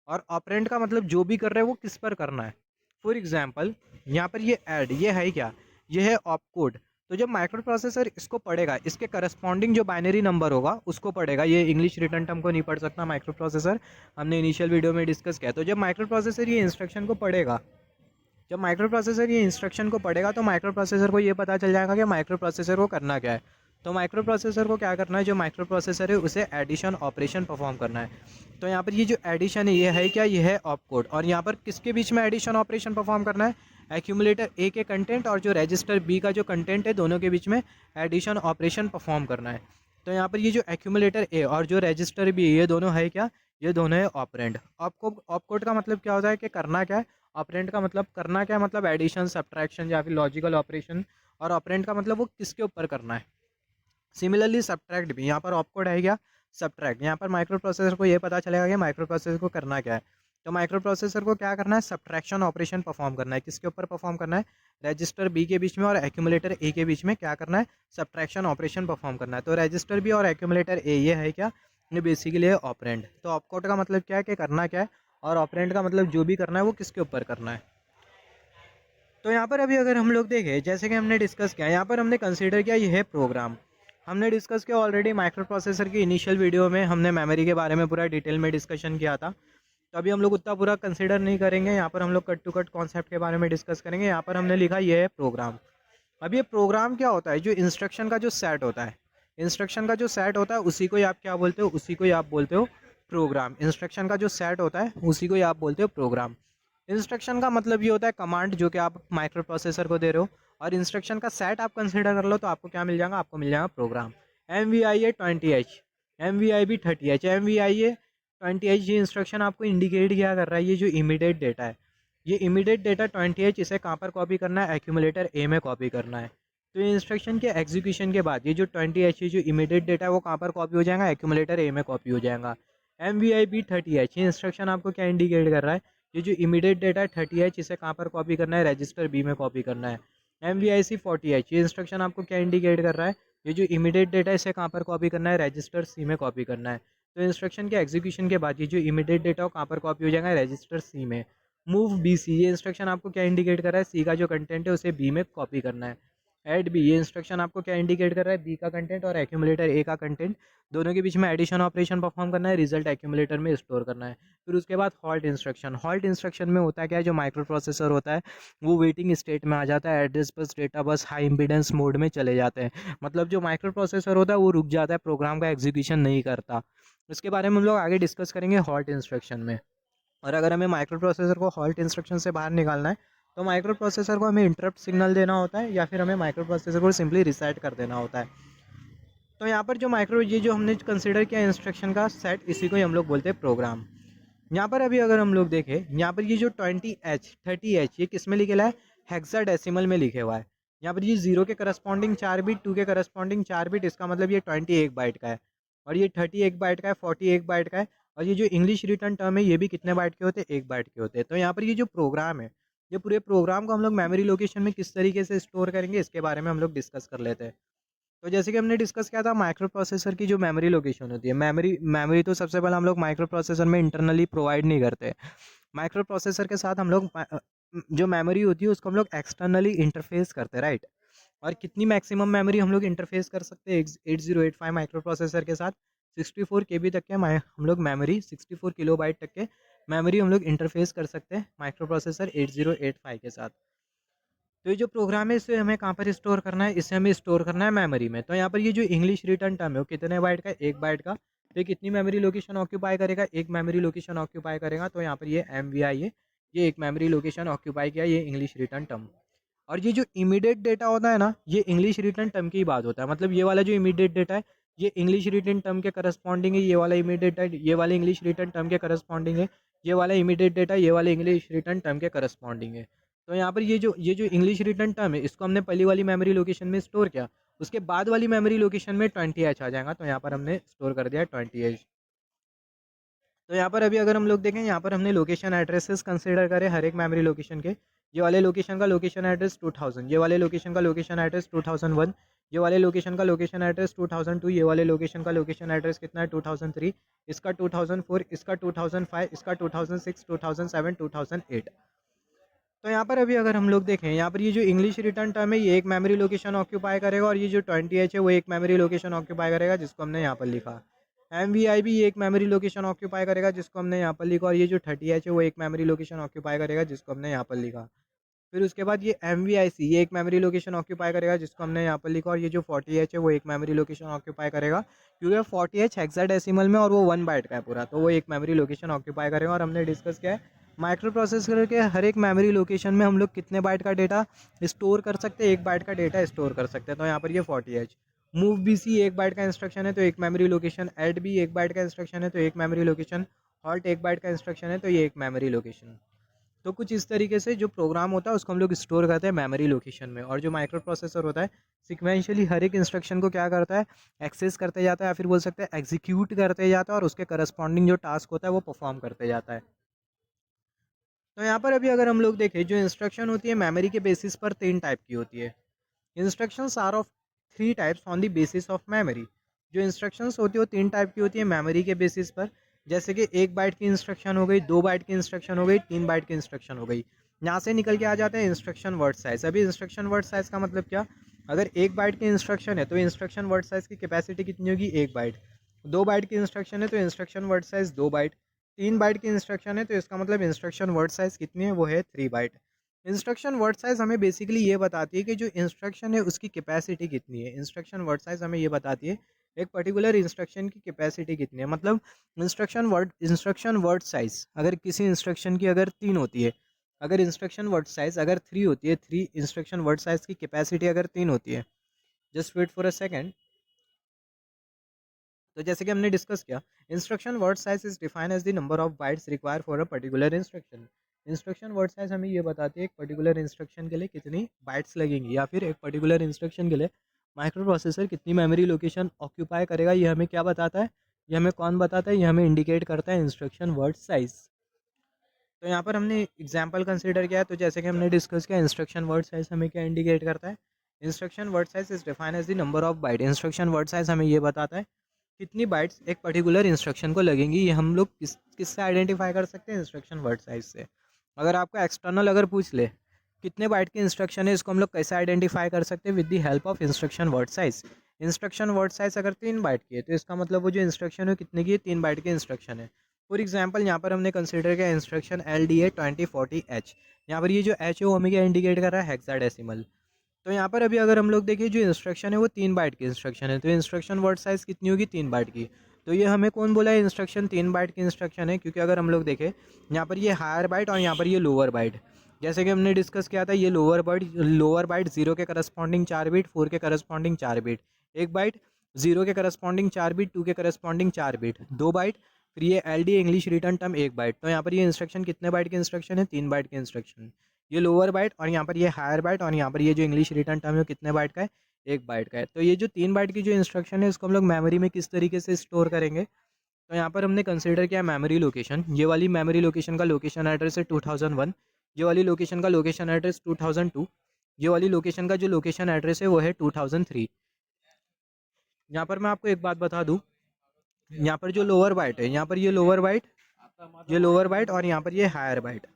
और ऑपरेंड का मतलब जो भी कर रहे हैं वो किस पर करना है। फॉर एग्जाम्पल, यहाँ पर ये ऐड, ये है क्या? ये है ऑपकोड। तो जब माइक्रो प्रोसेसर इसको पढ़ेगा, इसके करस्पॉन्डिंग जो बाइनरी नंबर होगा उसको पढ़ेगा। ये इंग्लिश रिटर्न टर्म को नहीं पढ़ सकता माइक्रो प्रोसेसर, हमने इनिशियल वीडियो में डिस्कस किया। तो जब माइक्रो प्रोसेसर ये इंस्ट्रक्शन को पढ़ेगा, जब माइक्रो प्रोसेसर ये इंस्ट्रक्शन को पढ़ेगा तो माइक्रो प्रोसेसर को ये पता चल जाएगा कि माइक्रो प्रोसेसर को करना क्या है। तो माइक्रो प्रोसेसर को क्या करना है? जो माइक्रो प्रोसेसर है उसे एडिशन ऑपरेशन परफॉर्म करना है। तो यहाँ पर ये जो एडिशन है ये है क्या? ये है ऑपकोड। और यहाँ पर किसके बीच में एडिशन ऑपरेशन परफॉर्म करना है? एक्यूमुलेटर ए के कंटेंट और जो रजिस्टर बी का जो कंटेंट है, दोनों के बीच में एडिशन ऑपरेशन परफॉर्म करना है। तो यहाँ पर ये जो एक्यूमुलेटर ए और जो रजिस्टर बी, ये दोनों है क्या? ये दोनों है ऑपरेंड। ऑपकोड का मतलब क्या होता है कि करना क्या है। ऑपरेंड का मतलब करना क्या है, मतलब एडिशन, सब्ट्रैक्शन या फिर लॉजिकल ऑपरेशन। और ऑपरेंड का मतलब वो किसके ऊपर करना है। सिमिलरली सब्ट्रैक्ट भी, यहाँ पर ऑपकोड है क्या? सब्ट्रैक्ट। यहाँ पर माइक्रो प्रोसेसर को ये पता चलेगा कि माइक्रो प्रोसेसर को करना क्या है। तो माइक्रो प्रोसेसर को क्या करना है? सब्ट्रैक्शन ऑपरेशन परफॉर्म करना है। किसके ऊपर परफॉर्म करना है? रजिस्टर बी के बीच में और एक्यूमुलेटर ए के बीच में क्या करना है? सब्ट्रैक्शन ऑपरेशन परफॉर्म करना है। तो रजिस्टर बी और एक्यूमुलेटर ए ये है क्या? ये बेसिकली है ऑपरेंड। तो ऑपकोड का मतलब क्या है कि करना क्या है, और ऑपरेंड का मतलब जो भी करना है वो किसके ऊपर करना है। तो यहाँ पर अभी अगर हम लोग देखें, जैसे कि हमने डिस्कस किया, यहाँ पर हमने कंसीडर किया ये है प्रोग्राम। हमने डिस्कस किया ऑलरेडी माइक्रो प्रोसेसर की इनिशियल वीडियो में, हमने मेमोरी के बारे में पूरा डिटेल में डिस्कशन किया था। तो अभी हम लोग उतना पूरा कंसीडर नहीं करेंगे, यहाँ पर हम लोग कट टू कट कॉन्सेप्ट के बारे में डिस्कस करेंगे। यहाँ पर हमने लिखा ये है प्रोग्राम। अब ये प्रोग्राम क्या होता है? जो इंस्ट्रक्शन का जो सेट होता है, इंस्ट्रक्शन का जो सेट होता है उसी को ही आप क्या बोलते हो? उसी को ही आप बोलते हो प्रोग्राम। इंस्ट्रक्शन का जो सेट होता है उसी को ही आप बोलते हो प्रोग्राम। इंस्ट्रक्शन का मतलब ये होता है कमांड जो कि आप माइक्रो प्रोसेसर को दे रहे हो, और इंस्ट्रक्शन का सेट आप कंसिडर कर लो तो आपको क्या मिल जाएगा? आपको मिल जाएगा प्रोग्राम। MVI है 20H, MVI भी 30H। MVI है 20H, ये इंस्ट्रक्शन आपको इंडिकेट क्या कर रहा है? ये जो इमीडिएट डेटा है, ये इमीडिएट डेटा 20H, इसे कहाँ पर कॉपी करना है? एक्यूमुलेटर ए में कॉपी करना है। तो ये इंस्ट्रक्शन के एग्जीक्यूशन के बाद ये जो 20H जो इमीडिएट डेटा है वो कहाँ पर कॉपी हो जाएगा? एक्यूमुलेटर ए में कॉपी हो जाएगा। MVI भी 30H, ये इंस्ट्रक्शन आपको क्या इंडिकेट कर रहा है? ये जो इमीडिएट डेटा है 30H, इसे कहाँ पर कॉपी करना है? रजिस्टर बी में कॉपी करना है। MVIC 40H, ये इंस्ट्रक्शन आपको क्या इंडिकेट कर रहा है? ये जो इमीडिएट डेटा है इसे कहाँ पर कॉपी करना है? रजिस्टर सी में कॉपी करना है। तो इंस्ट्रक्शन के एग्जीक्यूशन के बाद ये जो इमीडिएट डेटा हो कहाँ पर कॉपी हो जाएगा? रजिस्टर सी में। मूव BC, ये इंस्ट्रक्शन आपको क्या इंडिकेट कर रहा है? सी का जो कंटेंट है उसे बी में कॉपी करना है। ऐड बी, ये इंस्ट्रक्शन आपको क्या इंडिकेट कर रहा है? बी का कंटेंट और एक्यूमुलेटर ए का कंटेंट, दोनों के बीच में एडिशन ऑपरेशन परफॉर्म करना है, रिजल्ट एक्यूमुलेटर में स्टोर करना है। फिर उसके बाद हॉल्ट इंस्ट्रक्शन। हॉल्ट इंस्ट्रक्शन में होता है क्या है? जो माइक्रो प्रोसेसर होता है वो वेटिंग स्टेट में आ जाता है, address bus, data bus, high impedance mode में चले जाते हैं। मतलब जो माइक्रो प्रोसेसर होता है वो रुक जाता है, प्रोग्राम का एग्जीक्यूशन नहीं करता। इसके बारे में हम लोग आगे डिस्कस करेंगे हॉल्ट इंस्ट्रक्शन में। और अगर हमें माइक्रो प्रोसेसर को हॉल्ट इंस्ट्रक्शन से बाहर निकालना है तो माइक्रो प्रोसेसर को हमें इंटरप्ट सिग्नल देना होता है, या फिर हमें माइक्रो प्रोसेसर को सिंपली रिसेट कर देना होता है। तो यहाँ पर जो माइक्रो, ये जो हमने कंसिडर किया इंस्ट्रक्शन का सेट, इसी को ही हम लोग बोलते हैं प्रोग्राम। यहाँ पर अभी अगर हम लोग देखें, यहाँ पर ये जो 20H 30H ये किस में लिखेला है? हेक्साडेसिमल में लिखे हुआ है। यहाँ पर ये 0 के करस्पॉन्डिंग 4 बिट, 2 के करस्पॉन्डिंग 4 बिट, इसका मतलब ये 21 बाइट का है, और ये 31 बाइट का है, 41 बाइट का है। और ये जो इंग्लिश रिटर्न टर्म है ये भी कितने बाइट के होते हैं? 1 बाइट के होते हैं। तो यहाँ पर ये जो प्रोग्राम है, ये पूरे प्रोग्राम को हम लोग मेमोरी लोकेशन में किस तरीके से स्टोर करेंगे इसके बारे में हम लोग डिस्कस कर लेते हैं। तो जैसे कि हमने डिस्कस किया था माइक्रो प्रोसेसर की जो मेमोरी लोकेशन होती है, मेमोरी तो सबसे पहले हम लोग माइक्रो प्रोसेसर में इंटरनली प्रोवाइड नहीं करते। माइक्रो प्रोसेसर के साथ हम लोग जो मेमोरी होती है उसको हम लोग एक्सटर्नली इंटरफेस करते हैं, राइट। और कितनी मैक्सिमम मेमोरी हम लोग इंटरफेस कर सकते हैं 8085 माइक्रो प्रोसेसर के साथ? 64 KB तक के हम लोग मेमोरी, 64 किलोबाइट तक के मेमोरी हम लोग इंटरफेस कर सकते हैं माइक्रो प्रोसेसर 8085 के साथ। तो ये जो प्रोग्राम है इसे हमें कहाँ पर स्टोर करना है? इसे हमें स्टोर करना है मेमोरी में। तो यहाँ पर ये जो इंग्लिश रिटर्न टर्म है वो कितने बाइट का? 1 बाइट का। तो ये कितनी मेमोरी लोकेशन ऑक्यूपाई करेगा, एक मेमोरी लोकेशन ऑक्यूपाई करेगा। तो यहाँ पर ये MVI है, ये एक मेमोरी लोकेशन ऑक्यूपाई किया, ये इंग्लिश रिटर्न टर्म। और ये जो इमीडिएट डेटा होता है ना, ये इंग्लिश रिटर्न टर्म की बात होता है। मतलब ये वाला जो इमीडिएट डेटा है ये इंग्लिश रिटर्न टर्म के करस्पॉन्डिंग है, ये वाला इमीडिएट डेटा ये वाला इंग्लिश रिटर्न टर्म के करस्पॉन्डिंग है, ये वाला इमीडिएट डेटा ये वाला इंग्लिश रिटर्न टर्म के करस्पॉन्डिंग है। तो यहाँ पर ये जो इंग्लिश रिटर्न टर्म है इसको हमने पहली वाली मेमोरी लोकेशन में स्टोर किया, उसके बाद वाली मेमोरी लोकेशन में 20H आ जाएगा। तो यहाँ पर हमने स्टोर कर दिया 20H। तो यहाँ पर अभी अगर हम लोग देखें, यहाँ पर हमने लोकेशन एड्रेसेस कंसीडर करें हर एक मेमोरी लोकेशन के। ये वाले लोकेशन का लोकेशन एड्रेस 2000, ये वाले लोकेशन का लोकेशन एड्रेस 2001, ये वाले लोकेशन का लोकेशन एड्रेस 2002, ये वाले लोकेशन का लोकेशन एड्रेस कितना है 2003, इसका 2004, इसका 2005, इसका 2006, 2007, 2008। तो यहाँ पर अभी अगर हम लोग देखें, यहाँ पर ये जो इंग्लिश रिटर्न टर्म है ये एक मेमोरी लोकेशन ऑक्यूपाई करेगा, और ये जो 20H है वो एक मेमोरी लोकेशन ऑक्यूपाई करेगा जिसको हमने यहाँ पर लिखा। MVI भी एक मेमोरी लोकेशन ऑक्यूपाई करेगा जिसको हमने यहाँ पर लिखा, और ये जो 30H है वो एक मेमोरी लोकेशन ऑक्यूपाई करेगा जिसको हमने यहाँ पर लिखा। फिर उसके बाद ये MVIC ये एक मेमोरी लोकेशन ऑक्यूपाई करेगा जिसको हमने यहाँ पर लिखा, और ये जो 40H है वो एक मेमोरी लोकेशन ऑक्यूपाई करेगा, क्योंकि 40H हेक्साडेसिमल में और वो 1 बाइट का है पूरा, तो वो एक मेमोरी लोकेशन ऑक्यूपाई करेगा। और हमने डिस्कस किया है माइक्रो प्रोसेसर के हर एक मेमोरी लोकेशन में हम लोग कितने बाइट का डेटा स्टोर कर सकते हैं, 1 बाइट का डेटा स्टोर कर सकते हैं। तो यहाँ पर ये 40H। मूव BC 1 बाइट का इंस्ट्रक्शन है तो एक मेमोरी लोकेशन, ऐड भी 1 बाइट का इंस्ट्रक्शन है तो एक मेमोरी लोकेशन, हॉल्ट 1 बाइट का इंस्ट्रक्शन है तो ये एक मेमोरी लोकेशन। तो कुछ इस तरीके से जो प्रोग्राम होता है उसको हम लोग स्टोर करते हैं मेमोरी लोकेशन में। और जो माइक्रो प्रोसेसर होता है सिक्वेंशियली हर एक इंस्ट्रक्शन को क्या करता है, एक्सेस करते जाता है, या फिर बोल सकते हैं एग्जीक्यूट करते जाता है, और उसके करस्पॉन्डिंग जो टास्क होता है वो परफॉर्म करते जाता है। तो यहाँ पर अभी अगर हम लोग देखें, जो इंस्ट्रक्शन होती है मेमोरी के बेसिस पर 3 टाइप की होती है। Instructions are of 3 types on the basis of memory. जो इंस्ट्रक्शंस होती है वो 3 टाइप की होती है मेमोरी के बेसिस पर। जैसे कि 1 बाइट की इंस्ट्रक्शन हो गई, 2 बाइट की इंस्ट्रक्शन हो गई, 3 बाइट की इंस्ट्रक्शन हो गई। यहाँ से निकल के आ जाते हैं इंस्ट्रक्शन वर्ड साइज। अभी इंस्ट्रक्शन वर्ड साइज का मतलब क्या, अगर 1 बाइट की इंस्ट्रक्शन है तो इंस्ट्रक्शन वर्ड साइज की कैपेसिटी कितनी होगी, 1 बाइट। 2 बाइट की इंस्ट्रक्शन है तो instruction word size 2 byte. 3 byte की इंस्ट्रक्शन है तो इसका मतलब इंस्ट्रक्शन वर्ड साइज कितनी है, वो है 3 बाइट। इंस्ट्रक्शन वर्ड साइज हमें बेसिकली ये बताती है कि जो इंस्ट्रक्शन है उसकी कैपेसिटी कितनी है। इंस्ट्रक्शन वर्ड साइज हमें ये बताती है एक पर्टिकुलर इंस्ट्रक्शन की कैपेसिटी कितनी है। मतलब इंस्ट्रक्शन वर्ड साइज अगर किसी इंस्ट्रक्शन की अगर 3 होती है, अगर इंस्ट्रक्शन वर्ड साइज अगर 3 होती है, 3 इंस्ट्रक्शन वर्ड साइज की कैपेसिटी अगर 3 होती है, just wait for a second. तो जैसे कि हमने डिस्कस किया, instruction word size is define as the number of bytes require for a particular instruction. Instruction word size हमें ये बताती है एक पर्टिकुलर इंस्ट्रक्शन के लिए कितनी बाइट्स लगेंगी, या फिर एक पर्टिकुलर इंस्ट्रक्शन के लिए माइक्रो प्रोसेसर कितनी मेमोरी लोकेशन ऑक्यूपाई करेगा। ये हमें क्या बताता है, ये हमें कौन बताता है, ये हमें इंडिकेट करता है इंस्ट्रक्शन वर्ड साइज। तो यहाँ पर हमने एग्जाम्पल कंसिडर किया है, तो जैसे कि हमने डिस्कस किया इंस्ट्रक्शन वर्ड साइज हमें क्या इंडिकेट करता है, instruction word size is define as the number of byte. Instruction word size हमें ये बताता है कितनी बाइट्स एक पर्टिकुलर इंस्ट्रक्शन को लगेंगी। ये हम लोग किससे आइडेंटिफाई कर सकते हैं, इंस्ट्रक्शन वर्ड साइज से। अगर आपको एक्सटर्नल अगर पूछ ले कितने बाइट की इंस्ट्रक्शन है, इसको हम लोग कैसे आइडेंटिफाई कर सकते हैं, with the help of instruction word size. Instruction word size अगर 3 बाइट की है तो इसका मतलब वो जो इंस्ट्रक्शन है कितने की है, 3 बाइट की इंस्ट्रक्शन है। फॉर एग्जाम्पल यहाँ पर हमने कंसिडर किया इंस्ट्रक्शन LDA 2040H। यहाँ पर ये जो H है वो हमें क्या इंडिकेट कर रहा है, हेक्साडेसिमल। तो यहाँ पर अभी अगर हम लोग देखिए जो इंस्ट्रक्शन है वो 3 बाइट की इंस्ट्रक्शन है, तो इंस्ट्रक्शन वर्ड साइज कितनी होगी, 3 बाइट की। तो ये हमें कौन बोला है, इंस्ट्रक्शन 3 बाइट की इंस्ट्रक्शन है, क्योंकि अगर हम लोग देखें यहाँ पर ये हायर बाइट और यहाँ पर ये लोअर बाइट, जैसे कि हमने डिस्कस किया था, ये लोअर बाइट 0 के करस्पॉन्डिंग 4 बिट, 4 के करस्पॉन्डिंग 4 बिट, 1 बाइट 0 के करस्पॉन्डिंग 4 बिट, 2 के करस्पॉन्डिंग 4 बिट, 2 बाइट, फिर ये LD English return term 1 byte. तो यहाँ पर ये इंस्ट्रक्शन कितने बाइट की इंस्ट्रक्शन है, 3 बाइट की इंस्ट्रक्शन। ये लोअर बाइट और यहाँ पर ये हायर बाइट और यहाँ पर ये जो इंग्लिश रिटर्न टर्म है कितने बाइट का है, 1 बाइट का है। तो ये जो 3 बाइट की जो इंस्ट्रक्शन है इसको हम लोग मेमोरी में किस तरीके से स्टोर करेंगे, तो यहाँ पर हमने कंसिडर किया मेमोरी लोकेशन। ये वाली मेमोरी लोकेशन का लोकेशन एड्रेस है 2001, ये वाली लोकेशन का लोकेशन एड्रेस 2002, ये वाली लोकेशन का जो लोकेशन एड्रेस है वो है 2003। यहाँ पर मैं आपको एक बात बता दूँ, यहाँ पर जो लोअर बाइट है, यहाँ पर ये लोअर बाइट, ये लोअर बाइट और यहाँ पर ये हायर बाइट।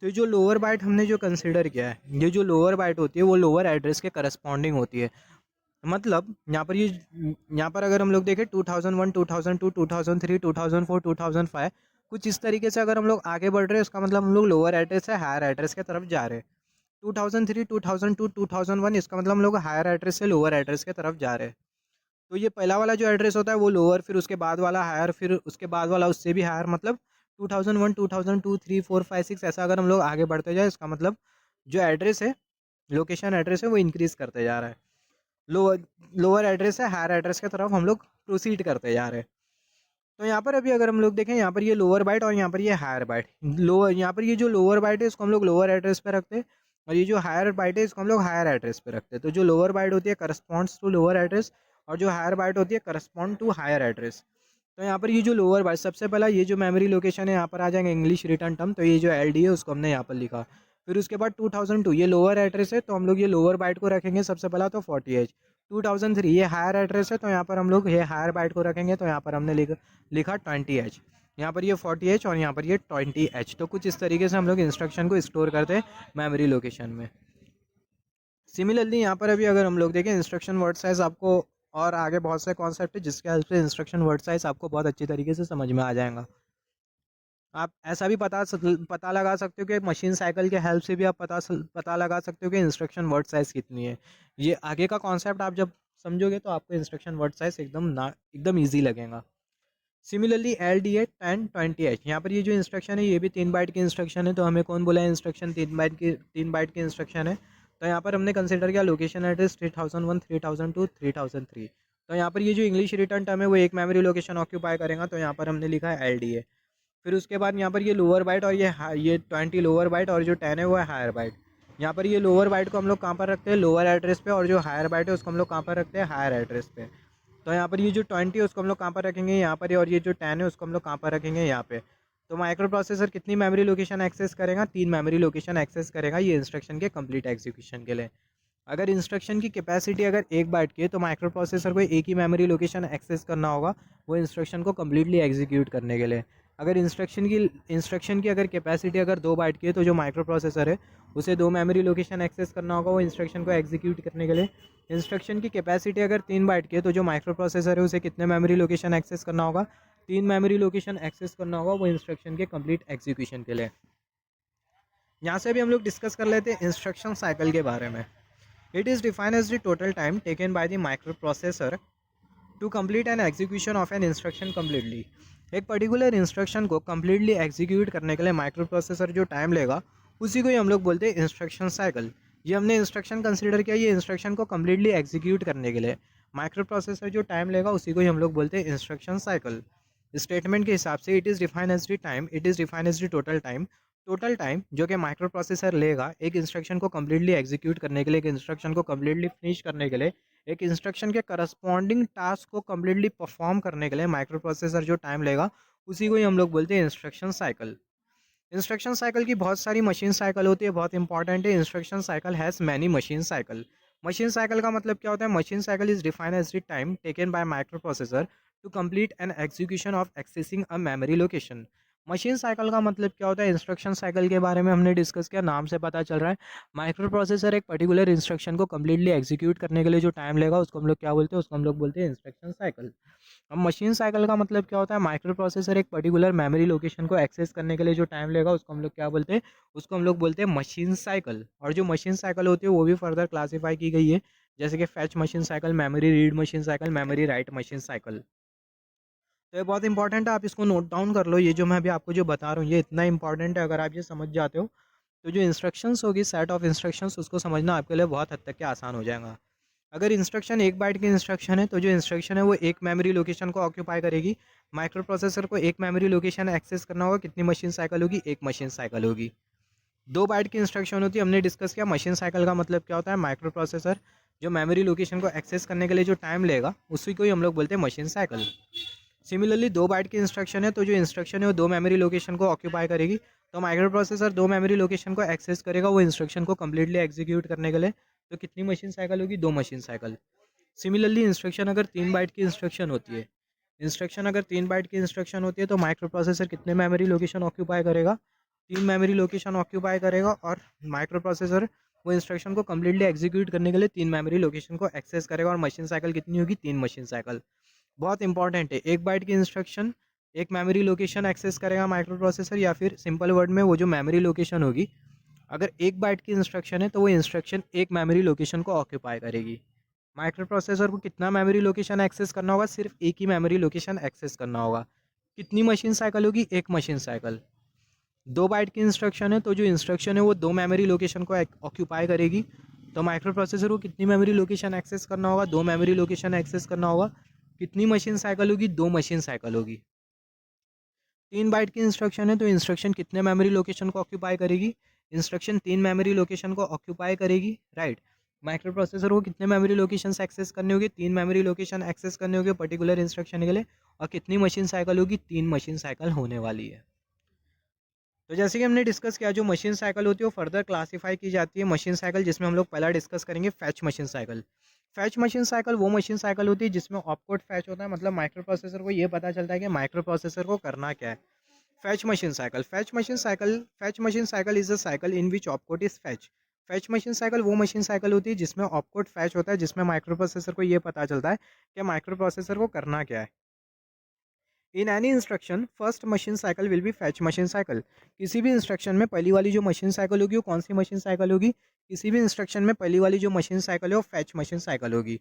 तो जो लोअर बाइट हमने जो कंसिडर किया है, ये जो लोअर बाइट होती है वो लोअर एड्रेस के करस्पॉन्डिंग होती है। मतलब यहाँ पर अगर हम लोग देखें 2001, 2002, 2003, 2004, 2005, कुछ इस तरीके से अगर हम लोग आगे बढ़ रहे हैं उसका मतलब हम लोग लोअर एड्रेस से हायर एड्रेस की तरफ जा रहे हैं। 2003, 2002, 2001 इसका मतलब हम लोग हायर एड्रेस से लोअर एड्रेस की तरफ जा रहे हैं। तो ये पहला वाला जो एड्रेस होता है वो लोअर, फिर उसके बाद वाला हायर, फिर उसके बाद वाला उससे भी हायर, मतलब 2001, 2002, 3, 4, 5, 6 ऐसा अगर हम लोग आगे बढ़ते जाए, इसका मतलब जो एड्रेस है, लोकेशन एड्रेस है, वो इंक्रीज़ करते जा रहा है। लोअर लोअर एड्रेस है, हायर एड्रेस की तरफ हम लोग प्रोसीड करते जा रहे हैं। तो यहाँ पर अभी अगर हम लोग देखें, यहाँ पर ये लोअर बाइट और यहाँ पर ये हायर बाइट, लोअर यहाँ पर ये जो लोअर बाइट है इसको हम लोग लोअर एड्रेस पे रखते हैं, और ये जो हायर बाइट है इसको हम लोग हायर एड्रेस पे रखते हैं। तो जो लोअर बाइट होती है करस्पॉन्ड्स टू लोअर एड्रेस, और जो हायर बाइट होती है करस्पॉन्ड टू हायर एड्रेस। तो यहाँ पर ये जो लोअर बाइट, सबसे पहला ये जो मेमोरी लोकेशन है यहाँ पर आ जाएंगे इंग्लिश रिटर्न टर्म, तो ये जो एल डी है उसको हमने यहाँ पर लिखा। फिर उसके बाद 2002 ये लोअर एड्रेस है, तो हम लोग ये लोअर बाइट को रखेंगे सबसे पहला, तो 40H। 2003 ये हायर एड्रेस है, तो यहाँ पर हम लोग ये हायर बाइट को रखेंगे, तो यहाँ पर हमने लिखा 20H। यहाँ पर ये 40H और यहाँ पर ये 20H। तो कुछ इस तरीके से हम लोग इंस्ट्रक्शन को स्टोर करते हैं मेमोरी लोकेशन में। सिमिलरली यहाँ पर अभी अगर हम लोग देखें इंस्ट्रक्शन वर्ड साइज़, आपको और आगे बहुत से कॉन्सेप्ट है जिसके हेल्प से इंस्ट्रक्शन वर्ड साइज़ आपको बहुत अच्छी तरीके से समझ में आ जाएगा। आप ऐसा भी पता लगा सकते हो कि मशीन साइकिल के हेल्प से भी आप पता लगा सकते हो कि इंस्ट्रक्शन वर्ड साइज़ कितनी है। ये आगे का कॉन्सेप्ट आप जब समझोगे तो आपको इंस्ट्रक्शन वर्ड साइज़ एकदम ईजी लगेगा। सिमिलरली LDA 10 20H, यहाँ पर ये जो इंस्ट्रक्शन है ये भी 3 बाइट की इंस्ट्रक्शन है। तो हमें कौन बोला है इंस्ट्रक्शन 3 बाइट की इंस्ट्रक्शन है। तो यहाँ पर हमने कंसिडर किया लोकेशन एड्रेस 3001, 3002, 3003। तो यहाँ पर ये जो इंग्लिश रिटर्न टर्म है वो एक मेमोरी लोकेशन ऑक्यूपाई करेगा, तो यहाँ पर हमने लिखा है LDA। फिर उसके बाद यहाँ पर ये लोअर बाइट और ये 20 लोअर बाइट और जो 10 है वो है हायर बाइट। यहाँ पर ये लोअर बाइट को हम लोग कहाँ पर रखते हैं, लोअर एड्रेस पे, और जो हायर बाइट है उसको हम लोग कहाँ पर रखते हैं, हायर एड्रेस पे। तो यहाँ पर ये जो 20 है उसको हम लोग कहाँ पर रखेंगे, यहाँ पर, और ये जो 10 है उसको हम लोग कहाँ पर रखेंगे, यहाँ पे। तो माइक्रो प्रोसेसर कितनी मेमोरी लोकेशन एक्सेस करेगा, 3 मेमोरी लोकेशन एक्सेस करेगा ये इंस्ट्रक्शन के कंप्लीट एग्जीक्यूशन के लिए। अगर इंस्ट्रक्शन की कैपेसिटी अगर 1 बाइट की है तो माइक्रो प्रोसेसर को एक ही मेमोरी लोकेशन एक्सेस करना होगा वो इंस्ट्रक्शन को कम्प्लीटली एग्जीक्यूट करने के लिए। अगर इंस्ट्रक्शन की अगर कैपेसिटी अगर 2 बाइट की है तो जो माइक्रो प्रोसेसर है उसे 2 मेमोरी लोकेशन एक्सेस करना होगा वो इंस्ट्रक्शन को एग्जीक्यूट करने के लिए। इंस्ट्रक्शन की कैपेसिटी अगर 3 बाइट की है तो जो माइक्रो प्रोसेसर है उसे कितने मेमोरी लोकेशन एक्सेस करना होगा, 3 मेमोरी लोकेशन एक्सेस करना होगा वो इंस्ट्रक्शन के कंप्लीट एग्जीक्यूशन के लिए। यहाँ से भी हम लोग डिस्कस कर लेते हैं इंस्ट्रक्शन साइकिल के बारे में। It is defined as the total time taken by the microprocessor to complete an execution of an instruction completely। एक पर्टिकुलर इंस्ट्रक्शन को कम्प्लीटली एग्जीक्यूट करने के लिए माइक्रो प्रोसेसर जो टाइम लेगा उसी को ही हम लोग बोलते हैं इंस्ट्रक्शन साइकिल। ये हमने इंस्ट्रक्शन कंसीडर किया, ये इंस्ट्रक्शन को कम्प्लीटली एग्जीक्यूट करने के लिए माइक्रो प्रोसेसर जो टाइम लेगा उसी को ही हम लोग बोलते हैं इंस्ट्रक्शन साइकिल। स्टेटमेंट के हिसाब से it is define as the time, it is define as the total time जो कि माइक्रो प्रोसेसर लेगा एक इंस्ट्रक्शन को कम्प्लीटली एग्जीक्यूट करने के लिए, एक इंस्ट्रक्शन को कम्प्लीटली फिनिश करने के लिए, एक इंस्ट्रक्शन के करस्पॉन्डिंग टास्क को कम्प्लीटली परफॉर्म करने के लिए माइक्रो प्रोसेसर जो टाइम लेगा उसी को ही हम लोग बोलते हैं इंस्ट्रक्शन साइकिल। इंस्ट्रक्शन साइकिल की बहुत सारी मशीन साइकिल होती है, बहुत इंपॉर्टेंट है। Instruction cycle has many machine cycle. Machine cycle का मतलब क्या होता है, machine cycle is defined as the time taken by microprocessor to complete an execution of accessing a memory location. Machine cycle का मतलब क्या होता है, इंस्ट्रक्शन साइकिल के बारे में हमने डिस्कस किया, नाम से पता चल रहा है माइक्रो प्रोसेसर एक पर्टिकुलर इंस्ट्रक्शन को कम्प्लीटली एग्जीक्यूट करने के लिए जो टाइम लेगा उसको हम लोग क्या बोलते हैं, उसको हम लोग बोलते हैं इंस्ट्रक्शन साइकिल। अब मशीन साइकिल का मतलब क्या होता है, माइक्रो प्रोसेसर एक पर्टिकुलर मेमोरी लोकेशन को एक्सेस करने के लिए जो टाइम लेगा उसको हम लोग क्या बोलते हैं, उसको हम लोग बोलते हैं मशीन साइकिल। और जो मशीन साइकिल होती है वो भी फर्दर क्लासीफाई की गई है, जैसे कि fetch machine cycle, memory read machine cycle, memory write machine cycle. तो ये बहुत इंपॉर्टेंट है, आप इसको नोट डाउन कर लो। ये जो मैं अभी आपको जो बता रहा हूँ ये इतना इंपॉर्टेंट है, अगर आप ये समझ जाते हो तो जो इंस्ट्रक्शंस होगी, सेट ऑफ इंस्ट्रक्शंस, उसको समझना आपके लिए बहुत हद तक के आसान हो जाएगा। अगर इंस्ट्रक्शन 1 बाइट की इंस्ट्रक्शन है तो जो इंस्ट्रक्शन है वो एक मेमोरी लोकेशन को ऑक्यूपाई करेगी। माइक्रो प्रोसेसर को एक मेमोरी लोकेशन एक्सेस करना होगा, कितनी मशीन साइकिल होगी, एक मशीन साइकिल होगी। 2 बाइट की इंस्ट्रक्शन होती है, हमने डिस्कस किया मशीन साइकिल का मतलब क्या होता है, माइक्रो प्रोसेसर जो मेमोरी लोकेशन को एक्सेस करने के लिए जो टाइम लेगा उसी को ही हम लोग बोलते हैं मशीन साइकिल। सिमिलरली 2 बाइट की इंस्ट्रक्शन है तो जो इंस्ट्रक्शन है वो 2 मेमोरी लोकेशन को ऑक्यूपाई करेगी, तो माइक्रो प्रोसेसर 2 मेमोरी लोकेशन को एक्सेस करेगा वो इंस्ट्रक्शन को कम्प्लीटली एग्जीक्यूट करने के लिए। तो कितनी मशीन साइकिल होगी, 2 मशीन साइकिल। सिमिलरली इंस्ट्रक्शन अगर 3 बाइट की इंस्ट्रक्शन होती है, इंस्ट्रक्शन अगर 3 बाइट की इंस्ट्रक्शन होती है तो माइक्रो प्रोसेसर कितने मेमोरी लोकेशन ऑक्यूपाई करेगा, 3 मेमोरी लोकेशन ऑक्यूपाई करेगा, और माइक्रो प्रोसेसर वो इंस्ट्रक्शन को कम्प्लीटली एग्जीक्यूट करने के लिए 3 मेमोरी लोकेशन को एक्सेस करेगा, और मशीन साइकिल कितनी होगी, 3 मशीन साइकिल। बहुत इंपॉर्टेंट है, 1 बाइट की इंस्ट्रक्शन एक मेमोरी लोकेशन एक्सेस करेगा माइक्रो प्रोसेसर, या फिर सिंपल वर्ड में वो जो मेमोरी लोकेशन होगी, अगर 1 बाइट की इंस्ट्रक्शन है तो वो इंस्ट्रक्शन एक मेमोरी लोकेशन को ऑक्यूपाई करेगी। माइक्रो प्रोसेसर को कितना मेमोरी लोकेशन एक्सेस करना होगा? सिर्फ एक ही मेमोरी लोकेशन एक्सेस करना होगा। कितनी मशीन साइकिल होगी? एक मशीन साइकिल। 2 बाइट की इंस्ट्रक्शन है, तो जो इंस्ट्रक्शन है वो 2 मेमोरी लोकेशन को ऑक्यूपाई करेगी। तो माइक्रो प्रोसेसर को कितनी मेमोरी लोकेशन एक्सेस करना होगा? 2 मेमोरी लोकेशन एक्सेस करना होगा। कितनी मशीन साइकिल होगी? 2 मशीन साइकिल होगी। 3 बाइट की इंस्ट्रक्शन है, तो इंस्ट्रक्शन कितने मेमोरी लोकेशन को ऑक्यूपाई करेगी? इंस्ट्रक्शन 3 मेमोरी लोकेशन को ऑक्यूपाई करेगी, राइट। माइक्रो प्रोसेसर को कितने मेमोरी लोकेशन एक्सेस करने होगी? 3 मेमोरी लोकेशन एक्सेस करने होगी पर्टिकुलर इंस्ट्रक्शन के लिए। और कितनी मशीन साइकिल होगी? 3 मशीन साइकिल होने वाली है। तो जैसे कि हमने डिस्कस किया, जो मशीन साइकिल होती है वो फर्दर क्लासीफाई की जाती है मशीन साइकिल, जिसमें हम लोग पहला डिस्कस करेंगे fetch machine cycle. Fetch machine cycle वो मशीन साइकिल होती है जिसमें ऑपकोड फैच होता है, मतलब माइक्रो प्रोसेसर को ये पता चलता है कि माइक्रो प्रोसेसर को करना क्या है। Fetch machine cycle, fetch machine cycle is a cycle in which opcode is fetch. Fetch machine cycle वो मशीन साइकिल होती है जिसमें ऑपकोड फैच होता है, जिसमें माइक्रो प्रोसेसर को ये पता चलता है कि माइक्रो प्रोसेसर को करना क्या है। In any instruction first machine cycle will be fetch machine cycle. किसी भी इंस्ट्रक्शन में पहली वाली जो मशीन साइकिल होगी वो कौन सी मशीन साइकिल होगी? किसी भी इंस्ट्रक्शन में पहली वाली जो मशीन साइकिल है वो फैच मशीन साइकिल होगी।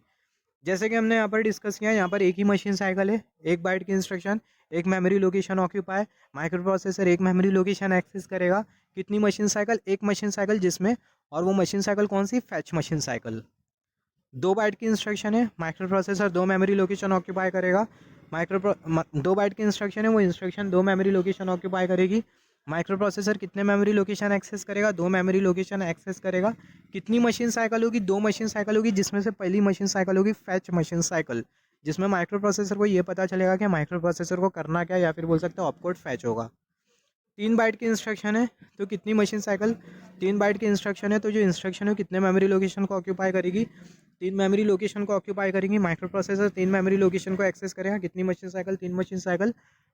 जैसे कि हमने यहाँ पर डिस्कस किया, यहाँ पर एक ही मशीन साइकिल है, 1 बाइट की इंस्ट्रक्शन, एक memory location occupy, microprocessor एक मेमोरी लोकेशन एक्सेस करेगा। कितनी मशीन साइकिल? एक मशीन साइकिल, जिसमें और वो मशीन साइकिल कौन सी? Fetch machine cycle. 2 बाइट की इंस्ट्रक्शन है, microprocessor 2 memory location occupy करेगा। 2 बाइट की इंस्ट्रक्शन है, वो इंस्ट्रक्शन 2 मेमोरी लोकेशन ऑक्यूपाई करेगी। माइक्रो प्रोसेसर कितने मेमोरी लोकेशन एक्सेस करेगा? 2 मेमोरी लोकेशन एक्सेस करेगा। कितनी मशीन साइकिल होगी? 2 मशीन साइकिल होगी, जिसमें से पहली मशीन साइकिल होगी फैच मशीन साइकिल, जिसमें माइक्रो प्रोसेसर को ये पता चलेगा कि माइक्रो प्रोसेसर को करना क्या है, या फिर बोल सकते हैं ऑपकोड फैच होगा। 3 बाइट की इंस्ट्रक्शन है, तो कितनी मशीन साइकिल? 3 बाइट की इंस्ट्रक्शन है, तो जो इंस्ट्रक्शन है कितने मेमोरी लोकेशन को ऑक्यूपाई करेगी? 3 मेमोरी लोकेशन को ऑक्यूपाई करेंगी। माइक्रो प्रोसेसर 3 मेमोरी लोकेशन को एक्सेस करेगा। कितनी मशीन साइकिल? 3 machine cycle.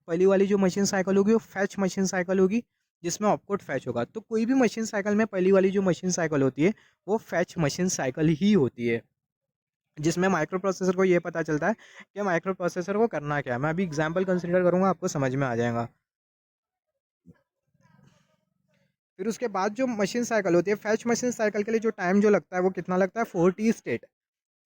पहली वाली जो मशीन साइकिल होगी वो फैच मशीन साइकिल होगी, जिसमें ऑपकोड फैच होगा। तो कोई भी मशीन साइकिल में पहली वाली जो मशीन साइकिल होती है वो फैच मशीन साइकिल ही होती है, जिसमें माइक्रो प्रोसेसर को ये पता चलता है कि माइक्रो प्रोसेसर को करना क्या है। मैं अभी एग्जाम्पल कंसिडर करूँगा, आपको समझ में आ जाएगा। फिर उसके बाद जो मशीन साइकिल होती है, फैच मशीन साइकिल के लिए जो टाइम जो लगता है वो कितना लगता है? 40 स्टेट।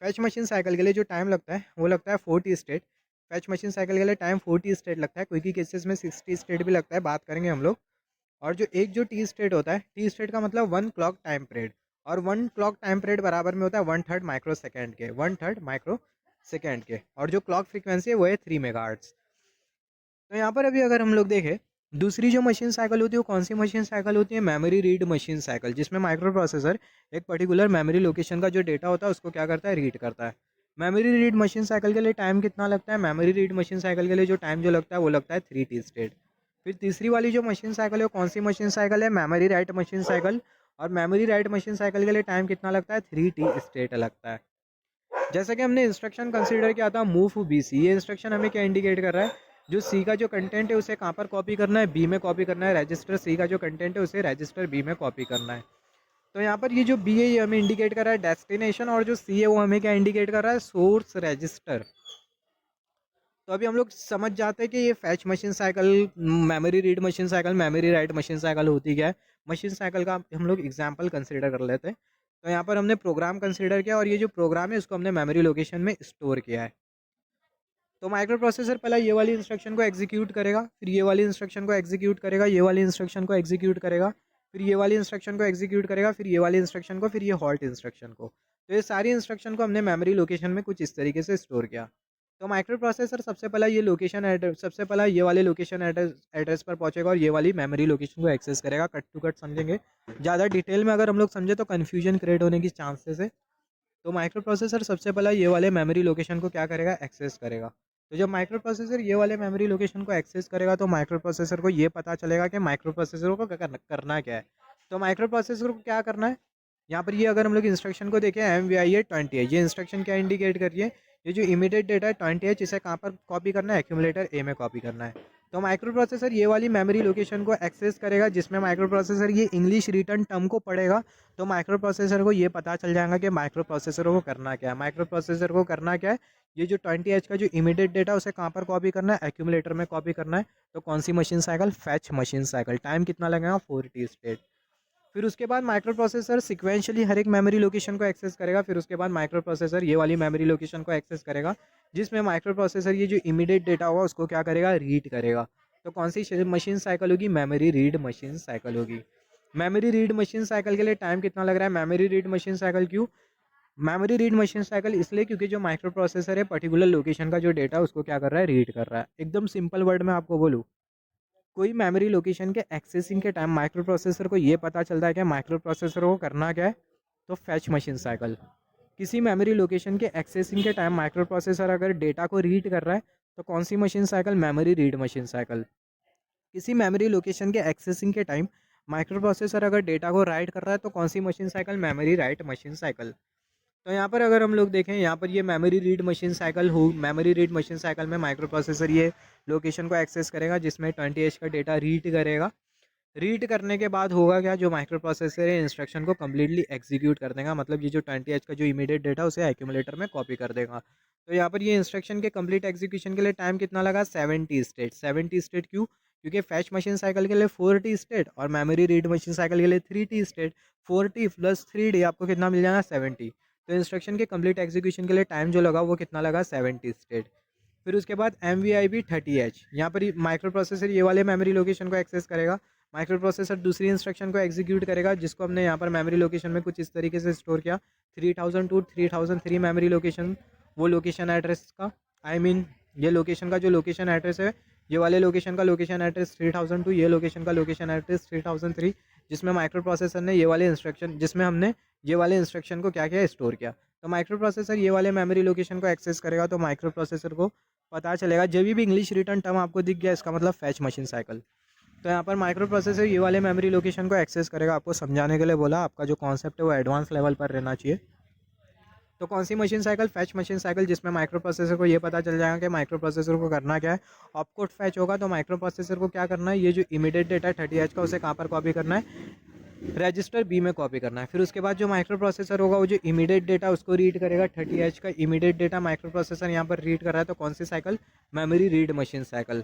फैच मशीन साइकिल के लिए जो टाइम लगता है वो लगता है 40 स्टेट। फैच मशीन साइकिल के लिए टाइम 40 स्टेट लगता है, कोई केसेस में 60 स्टेट भी लगता है, बात करेंगे हम लोग। और जो टी स्टेट होता है, टी स्टेट का मतलब 1 क्लॉक टाइम पीरियड, और 1 क्लॉक टाइम पीरियड बराबर में होता है 1/3 माइक्रो सेकेंड के, 1/3 माइक्रो सेकेंड के। और जो क्लॉक फ्रीक्वेंसी है वो है 3 मेगाहर्ट्ज। तो यहाँ पर अभी अगर हम लोग देखें, दूसरी जो मशीन साइकिल होती है वो कौन सी मशीन साइकिल होती है? मेमोरी रीड मशीन साइकिल, जिसमें माइक्रो प्रोसेसर एक पर्टिकुलर मेमोरी लोकेशन का जो डेटा होता है उसको क्या करता है? रीड करता है। मेमोरी रीड मशीन साइकिल के लिए टाइम कितना लगता है? मेमोरी रीड मशीन साइकिल के लिए जो टाइम जो लगता है वो लगता है 3 टी स्टेट। फिर तीसरी वाली जो मशीन साइकिल है वो कौन सी मशीन साइकिल है? Memory write machine cycle. और मेमोरी राइट मशीन साइकिल के लिए टाइम कितना लगता है? 3 टी स्टेट लगता है। जैसे कि हमने इंस्ट्रक्शन कंसीडर किया था मूव बी सी, ये इंस्ट्रक्शन हमें क्या इंडिकेट कर रहा है? जो सी का जो कंटेंट है उसे कहाँ पर कॉपी करना है? बी में कॉपी करना है। रजिस्टर सी का जो कंटेंट है उसे रजिस्टर बी में कॉपी करना है। तो यहाँ पर ये जो बी है ये हमें इंडिकेट कर रहा है डेस्टिनेशन, और जो सी है वो हमें क्या इंडिकेट कर रहा है? Source register. तो अभी हम लोग समझ जाते हैं कि ये fetch machine cycle, memory read machine cycle, memory write machine cycle होती क्या है। मशीन साइकिल का हम लोग एग्जाम्पल कंसिडर कर लेते हैं। तो यहाँ पर हमने प्रोग्राम कंसिडर किया, और ये जो प्रोग्राम है उसको हमने मेमोरी लोकेशन में स्टोर किया है। तो माइक्रो प्रोसेसर पहले ये वाली इंस्ट्रक्शन को एग्जीक्यूट करेगा, फिर ये वाली इंस्ट्रक्शन को एग्जीक्यूट करेगा, ये वाली इंस्ट्रक्शन को एग्जीक्यूट करेगा, फिर ये वाली इंस्ट्रक्शन को एग्जीक्यूट करेगा, फिर ये वाली इंस्ट्रक्शन को, फिर ये हॉल्ट इंस्ट्रक्शन को। तो ये सारी इंस्ट्रक्शन को हमने मेमोरी लोकेशन में कुछ इस तरीके से स्टोर किया। तो माइक्रो प्रोसेसर सबसे पहला ये लोकेशन एड्रेस, सबसे पहला ये वाले लोकेशन एड्रेस पर पहुंचेगा, और ये वाली मेमोरी लोकेशन को एक्सेस करेगा। कट टू कट समझेंगे, ज़्यादा डिटेल में अगर हम लोग समझे तो कन्फ्यूजन क्रिएट होने की चांसेस है। तो माइक्रो प्रोसेसर सबसे पहला ये वाले मेमोरी लोकेशन को क्या करेगा? एक्सेस करेगा। तो जब माइक्रो प्रोसेसर ये वाले मेमोरी लोकेशन को एक्सेस करेगा तो माइक्रो प्रोसेसर को ये पता चलेगा कि माइक्रो प्रोसेसर को करना क्या है। तो माइक्रो प्रोसेसर को क्या करना है? यहाँ पर ये अगर हम लोग इंस्ट्रक्शन को देखें, MVI 20 है, ये इंस्ट्रक्शन क्या इंडिकेट कर रही है? ये जो इमीडिएट डेटा है 20 इसे कहाँ पर कॉपी करना है? एक्यूमुलेटर ए में कॉपी करना है। तो माइक्रो प्रोसेसर ये वाली मेमोरी लोकेशन को एक्सेस करेगा, जिसमें माइक्रो प्रोसेसर ये इंग्लिश रिटर्न टर्म को पढ़ेगा। तो माइक्रो प्रोसेसर को ये पता चल जाएगा कि माइक्रो प्रोसेसर को करना क्या है। माइक्रो प्रोसेसर को करना क्या है? ये जो 20H का जो इमीडिएट डेटा उसे कहाँ पर कॉपी करना है? एक्यूमुलेटर में कॉपी करना है। तो कौन सी machine cycle? Fetch machine cycle. Time कितना लगेगा? 4 टी स्टेट। फिर उसके बाद माइक्रो प्रोसेसर सिक्वेंशली हर एक मेमोरी लोकेशन को एक्सेस करेगा। फिर उसके बाद माइक्रो प्रोसेसर ये वाली मेमोरी लोकेशन को एक्सेस करेगा, जिसमें माइक्रो प्रोसेसर ये जो इमीडिएट डेटा होगा उसको क्या करेगा, रीड करेगा। तो कौन सी मशीन साइकिल होगी, मेमोरी रीड मशीन साइकिल होगी। मेमोरी रीड मशीन साइकिल के लिए टाइम कितना लग रहा है, मेमोरी रीड मशीन साइकिल क्यों, मेमोरी रीड मशीन साइकिल इसलिए क्योंकि जो माइक्रो प्रोसेसर है पर्टिकुलर लोकेशन का जो डेटा उसको क्या कर रहा है, रीड कर रहा है। एकदम सिंपल वर्ड में आपको बोलूँ, कोई मेमोरी लोकेशन के एक्सेसिंग के टाइम माइक्रो प्रोसेसर को ये पता चलता है कि माइक्रो प्रोसेसर को करना क्या है, तो फैच मशीन साइकिल। किसी मेमोरी लोकेशन के एक्सेसिंग के टाइम माइक्रो प्रोसेसर अगर डेटा को रीड कर रहा है तो कौन सी machine cycle, memory read machine cycle. किसी मेमोरी लोकेशन के एक्सेसिंग के टाइम माइक्रो प्रोसेसर अगर डेटा को राइट कर रहा है तो कौन सी machine cycle, memory write machine cycle. तो यहाँ पर अगर हम लोग देखें, यहाँ पर ये मेमोरी रीड मशीन साइकिल हो, मेमोरी रीड मशीन साइकिल में माइक्रो प्रोसेसर ये लोकेशन को एक्सेस करेगा जिसमें 20H का डेटा रीड करेगा। रीड करने के बाद होगा क्या, जो माइक्रो प्रोसेसर है इंस्ट्रक्शन को कम्प्लीटली एग्जीक्यूट कर देगा, मतलब ये जो 20H का जो इमीडिएट डेटा उसे एक्यूमुलेटर में कॉपी कर देगा। तो यहाँ पर ये इंस्ट्रक्शन के कंप्लीट एग्जीक्यूशन के लिए टाइम कितना लगा, 70 स्टेट। 70 स्टेट क्यों, क्योंकि फैच मशीन साइकिल के लिए 4T स्टेट और मेमोरी रीड मशीन साइकिल के लिए 3T state. 4T plus 3D आपको कितना मिल जाएगा, 70। तो इंस्ट्रक्शन के कंप्लीट एग्जीक्यूशन के लिए टाइम जो लगा वो कितना लगा, 70 स्टेट। फिर उसके बाद MVIB 30H, यहाँ पर माइक्रो प्रोसेसर ये वाले मेमोरी लोकेशन को एक्सेस करेगा। माइक्रो प्रोसेसर दूसरी इंस्ट्रक्शन को एग्जीक्यूट करेगा जिसको हमने यहाँ पर मेमोरी लोकेशन में कुछ इस तरीके से स्टोर किया, 3002 3003 मेमोरी लोकेशन, वो लोकेशन एड्रेस का ये लोकेशन का जो लोकेशन एड्रेस है, ये वाले लोकेशन का लोकेशन एड्रेस 3002, ये लोकेशन का लोकेशन एड्रेस 3003, जिसमें माइक्रो प्रोसेसर ने ये वाले इंस्ट्रक्शन, जिसमें हमने ये वाले इंस्ट्रक्शन को क्या किया, स्टोर किया। तो माइक्रो प्रोसेसर ये वाले मेमोरी लोकेशन को एक्सेस करेगा तो माइक्रो प्रोसेसर को पता चलेगा, जब भी इंग्लिश रिटर्न टर्म आपको दिख गया इसका मतलब फैच मशीन साइकिल। तो यहाँ पर माइक्रो प्रोसेसर ये वाले मेमोरी लोकेशन को एक्सेस करेगा। आपको समझाने के लिए बोला, आपका जो कॉन्सेप्ट है वो एडवांस लेवल पर रहना चाहिए। तो कौन सी machine cycle, fetch machine cycle, जिसमें माइक्रो प्रोसेसर को ये पता चल जाएगा कि माइक्रो प्रोसेसर को करना क्या है। ऑपकोड फैच होगा तो माइक्रो प्रोसेसर को क्या करना है, ये जो इमीडिएट डेटा है 30H का उसे कहाँ पर कॉपी करना है, रजिस्टर B में कॉपी करना है। फिर उसके बाद जो माइक्रो प्रोसेसर होगा वो जो इमीडिएट डेटा उसको रीड करेगा। 30H का इमीडिएट डेटा माइक्रो प्रोसेसर यहाँ पर रीड कर रहा है, तो कौन सी cycle, memory read machine cycle.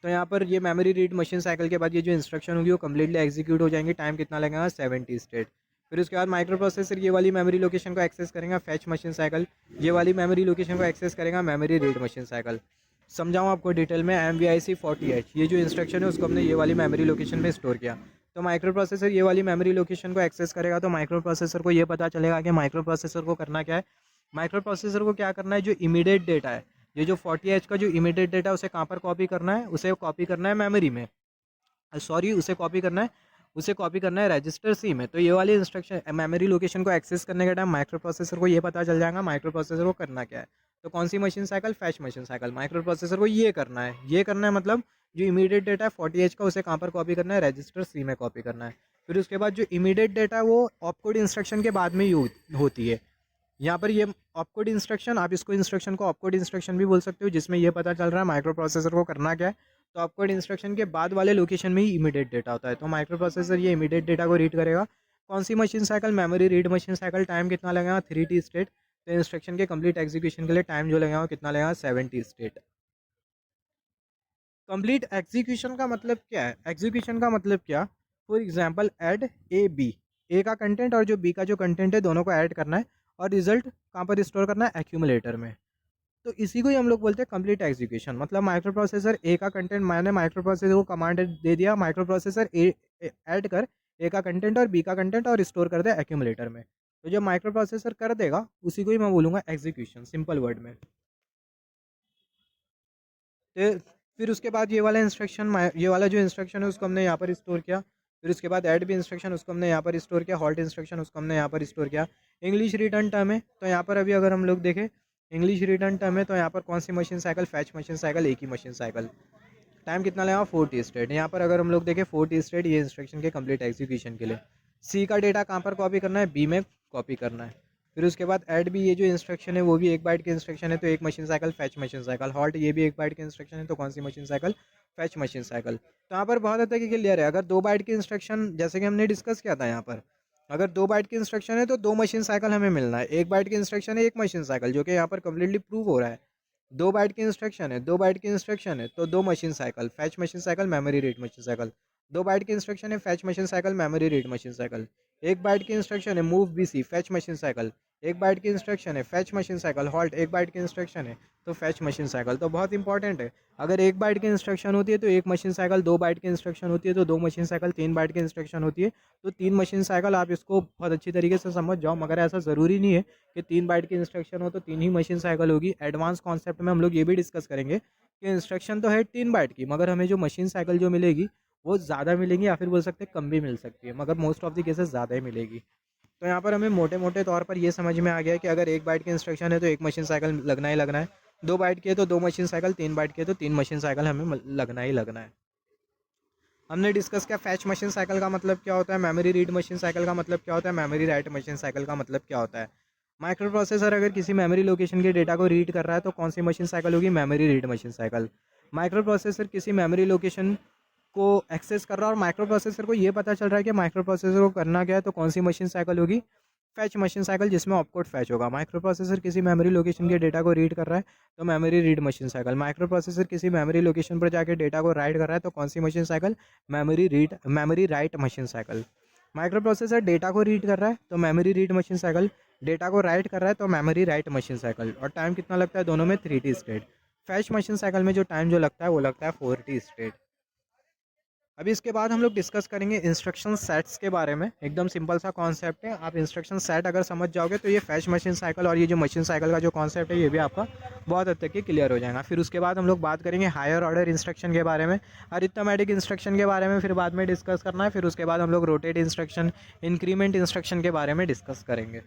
तो यहाँ पर ये मेमोरी रीड मशीन साइकिल के बाद ये जो इंस्ट्रक्शन होगी वो कम्प्लीटली एग्जीक्यूट हो जाएंगे। टाइम कितना लगेगा, 70 स्टेट। फिर उसके बाद माइक्रो प्रोसेसर ये वाली मेमोरी लोकेशन को एक्सेस करेगा, फैच मशीन साइकिल। ये वाली मेमोरी लोकेशन को एक्सेस करेगा, मेमोरी रीड मशीन साइकिल। समझाऊँ आपको डिटेल में, MVIC 40H ये जो इंस्ट्रक्शन है उसको हमने ये वाली मेमोरी लोकेशन में स्टोर किया। तो माइक्रो प्रोसेसर ये वाली मेमोरी लोकेशन को एक्सेस करेगा तो माइक्रो प्रोसेसर को ये पता चलेगा कि माइक्रो प्रोसेसर को करना क्या है। माइक्रो प्रोसेसर को क्या करना है, जो इमीडिएट डेटा है, ये जो 40H का जो इमीडिएट डेटा है उसे कहाँ पर कॉपी करना है, उसे कॉपी करना है मेमोरी में, उसे कॉपी करना है रजिस्टर C में। तो ये वाली इंस्ट्रक्शन मेमोरी लोकेशन को एक्सेस करने के टाइम माइक्रो प्रोसेसर को ये पता चल जाएगा माइक्रो प्रोसेसर को करना क्या है। तो कौन सी machine cycle, fetch machine cycle. Microprocessor को ये करना है मतलब जो इमीडिएट डेटा है 40H का उसे कहाँ पर कॉपी करना है, रजिस्टर C में कॉपी करना है। फिर उसके बाद जो इमीडिएट डेटा है वो ऑपकोड इंस्ट्रक्शन के बाद में होती है। यहाँ पर ये ऑपकोड इंस्ट्रक्शन, आप इसको इंस्ट्रक्शन को ऑपकोड इंस्ट्रक्शन भी बोल सकते हो, जिसमें ये पता चल रहा है माइक्रो प्रोसेसर को करना क्या है। तो ऑपकोड इंस्ट्रक्शन के बाद वाले लोकेशन में ही इमीडिएट डेटा होता है। तो माइक्रो प्रोसेसर ये इमीडिएट डेटा को रीड करेगा। कौन सी machine cycle, memory read machine cycle. Time कितना लगेगा, 3T स्टेट। तो इंस्ट्रक्शन के कंप्लीट एग्जीक्यूशन के लिए टाइम जो लगेगा कितना लगेगा, 70 स्टेट। कंप्लीट एग्जीक्यूशन का मतलब क्या है, एग्जीक्यूशन का मतलब क्या, फॉर एग्जांपल ऐड ए का कंटेंट और जो बी का जो कंटेंट है दोनों को ऐड करना है और रिजल्ट कहाँ पर स्टोर करना है, एक्यूमुलेटर में। तो इसी को ही हम लोग बोलते हैं कंप्लीट एग्जीक्यूशन। मतलब माइक्रो प्रोसेसर ए का कंटेंट, मैंने माइक्रो प्रोसेसर को कमांड दे दिया, माइक्रो प्रोसेसर ए ऐड कर ए का कंटेंट और बी का कंटेंट और स्टोर कर दे एक्यूमुलेटर में। तो जब माइक्रो प्रोसेसर कर देगा उसी को ही मैं बोलूँगा एग्जीक्यूशन, सिंपल वर्ड में। तो फिर उसके बाद ये वाला इंस्ट्रक्शन, ये वाला जो इंस्ट्रक्शन है उसको हमने यहाँ पर स्टोर किया। फिर उसके बाद ऐड भी इंस्ट्रक्शन उसको हमने यहाँ पर स्टोर किया, हॉल्ट इंस्ट्रक्शन उसको हमने यहाँ पर स्टोर किया। इंग्लिश रिटर्न टर्म है तो यहाँ पर अभी अगर हम लोग देखें इंग्लिश रिटर्न टर्म है तो यहाँ पर कौन सी machine cycle, fetch machine cycle, एक ही मशीन साइकिल। टाइम कितना लगा, 40 स्टेट। यहाँ पर अगर हम लोग देखें 40 स्टेट ये इंस्ट्रक्शन के कंप्लीट एग्जीक्यूशन के लिए। सी का डेटा कहाँ पर कॉपी करना है, बी में कॉपी करना है। फिर उसके बाद ऐड भी, ये जो इंस्ट्रक्शन है वो भी 1 बाइट की इंस्ट्रक्शन है तो एक machine cycle, fetch machine cycle. Halt ये भी 1 बाइट की इंस्ट्रक्शन है तो कौन सी machine cycle, fetch machine cycle. तो यहाँ पर बहुत हद तक क्लियर है। अगर 2 बाइट की इंस्ट्रक्शन, जैसे कि हमने डिस्कस किया था यहाँ पर, अगर 2 बाइट की इंस्ट्रक्शन है तो 2 मशीन साइकिल हमें मिलना है। 1 बाइट की इंस्ट्रक्शन है 1 मशीन साइकिल, जो कि यहाँ पर कम्प्लीटली प्रूव हो रहा है। 2 बाइट की इंस्ट्रक्शन है 2 बाइट की इंस्ट्रक्शन है तो 2 machine cycle, fetch machine cycle, memory read machine cycle. 2 byte की इंस्ट्रक्शन है fetch machine cycle, memory read machine cycle. 1 byte की इंस्ट्रक्शन है move BC, fetch machine cycle. 1 byte की इंस्ट्रक्शन है fetch machine cycle, halt. 1 byte की इंस्ट्रक्शन है तो फैच मशीन साइकिल। तो बहुत इंपॉर्टेंट है, अगर 1 बाइट की इंस्ट्रक्शन होती है तो 1 मशीन साइकिल, 2 बाइट की इंस्ट्रक्शन होती है तो 2 मशीन साइकिल, 3 बाइट की इंस्ट्रक्शन होती है तो 3 मशीन साइकिल। आप इसको बहुत अच्छी तरीके से समझ जाओ, मगर ऐसा ज़रूरी नहीं है कि 3 बाइट की इंस्ट्रक्शन हो तो 3 ही मशीन साइकिल होगी। एडवांस कॉन्सेप्ट में हम लोग ये भी डिस्कस करेंगे कि इंस्ट्रक्शन तो है 3 बाइट की, मगर हमें जो मशीन साइकिल जो मिलेगी वो ज़्यादा मिलेंगी, या फिर बोल सकते हैं कम भी मिल सकती है, मगर मोस्ट ऑफ द केसेस ज़्यादा ही मिलेगी। तो यहाँ पर हमें मोटे मोटे तौर पर ये समझ में आ गया कि अगर 1 बाइट की इंस्ट्रक्शन है तो 1 मशीन साइकिल लगना ही लगना है, 2 बाइट की है तो 2 मशीन साइकिल, 3 बाइट की है तो 3 मशीन साइकिल हमें लगना ही लगना है। हमने डिस्कस किया फैच मशीन साइकिल का मतलब क्या होता है, मेमोरी रीड मशीन साइकिल का मतलब क्या होता है, मेमोरी राइट मशीन साइकिल का मतलब क्या होता है। माइक्रो प्रोसेसर अगर किसी मेमोरी लोकेशन के डेटा को रीड कर रहा है तो कौन सी मशीन साइकिल होगी, memory read machine cycle. Micro processor किसी मेमोरी लोकेशन को एक्सेस कर रहा है और माइक्रो प्रोसेसर को ये पता चल रहा है कि माइक्रो प्रोसेसर को करना क्या है, तो कौन सी मशीन साइकिल होगी, फैच मशीन साइकिल, जिसमें ऑपकोड फैच होगा। माइक्रो प्रोसेसर किसी मेमोरी लोकेशन के डेटा को रीड कर रहा है तो memory read machine cycle. Micro processor किसी मेमोरी लोकेशन पर जाकर डेटा को राइट कर रहा है तो कौन सी machine cycle, memory write machine cycle. Microprocessor data को रीड कर रहा है तो memory read machine cycle, data को राइट कर रहा है तो मेमोरी राइट मशीन साइकिल। और टाइम कितना लगता है दोनों में, 3t state. Fetch machine cycle में जो टाइम जो लगता है वो लगता है 4t स्टेट। अभी इसके बाद हम लोग डिस्कस करेंगे इंस्ट्रक्शन सेट्स के बारे में। एकदम सिंपल सा कॉन्सेप्ट है, आप इंस्ट्रक्शन सेट अगर समझ जाओगे तो ये फैच मशीन साइकिल और ये जो मशीन साइकिल का जो कॉन्सेप्ट है ये भी आपका बहुत हद तक के क्लियर हो जाएगा। फिर उसके बाद हम लोग बात करेंगे हायर ऑर्डर इंस्ट्रक्शन के बारे में, अरिथमेटिक इंस्ट्रक्शन के बारे में फिर बाद में डिस्कस करना है। फिर उसके बाद हम लोग रोटेट इंस्ट्रक्शन, इंक्रीमेंट इंस्ट्रक्शन के बारे में डिस्कस करेंगे।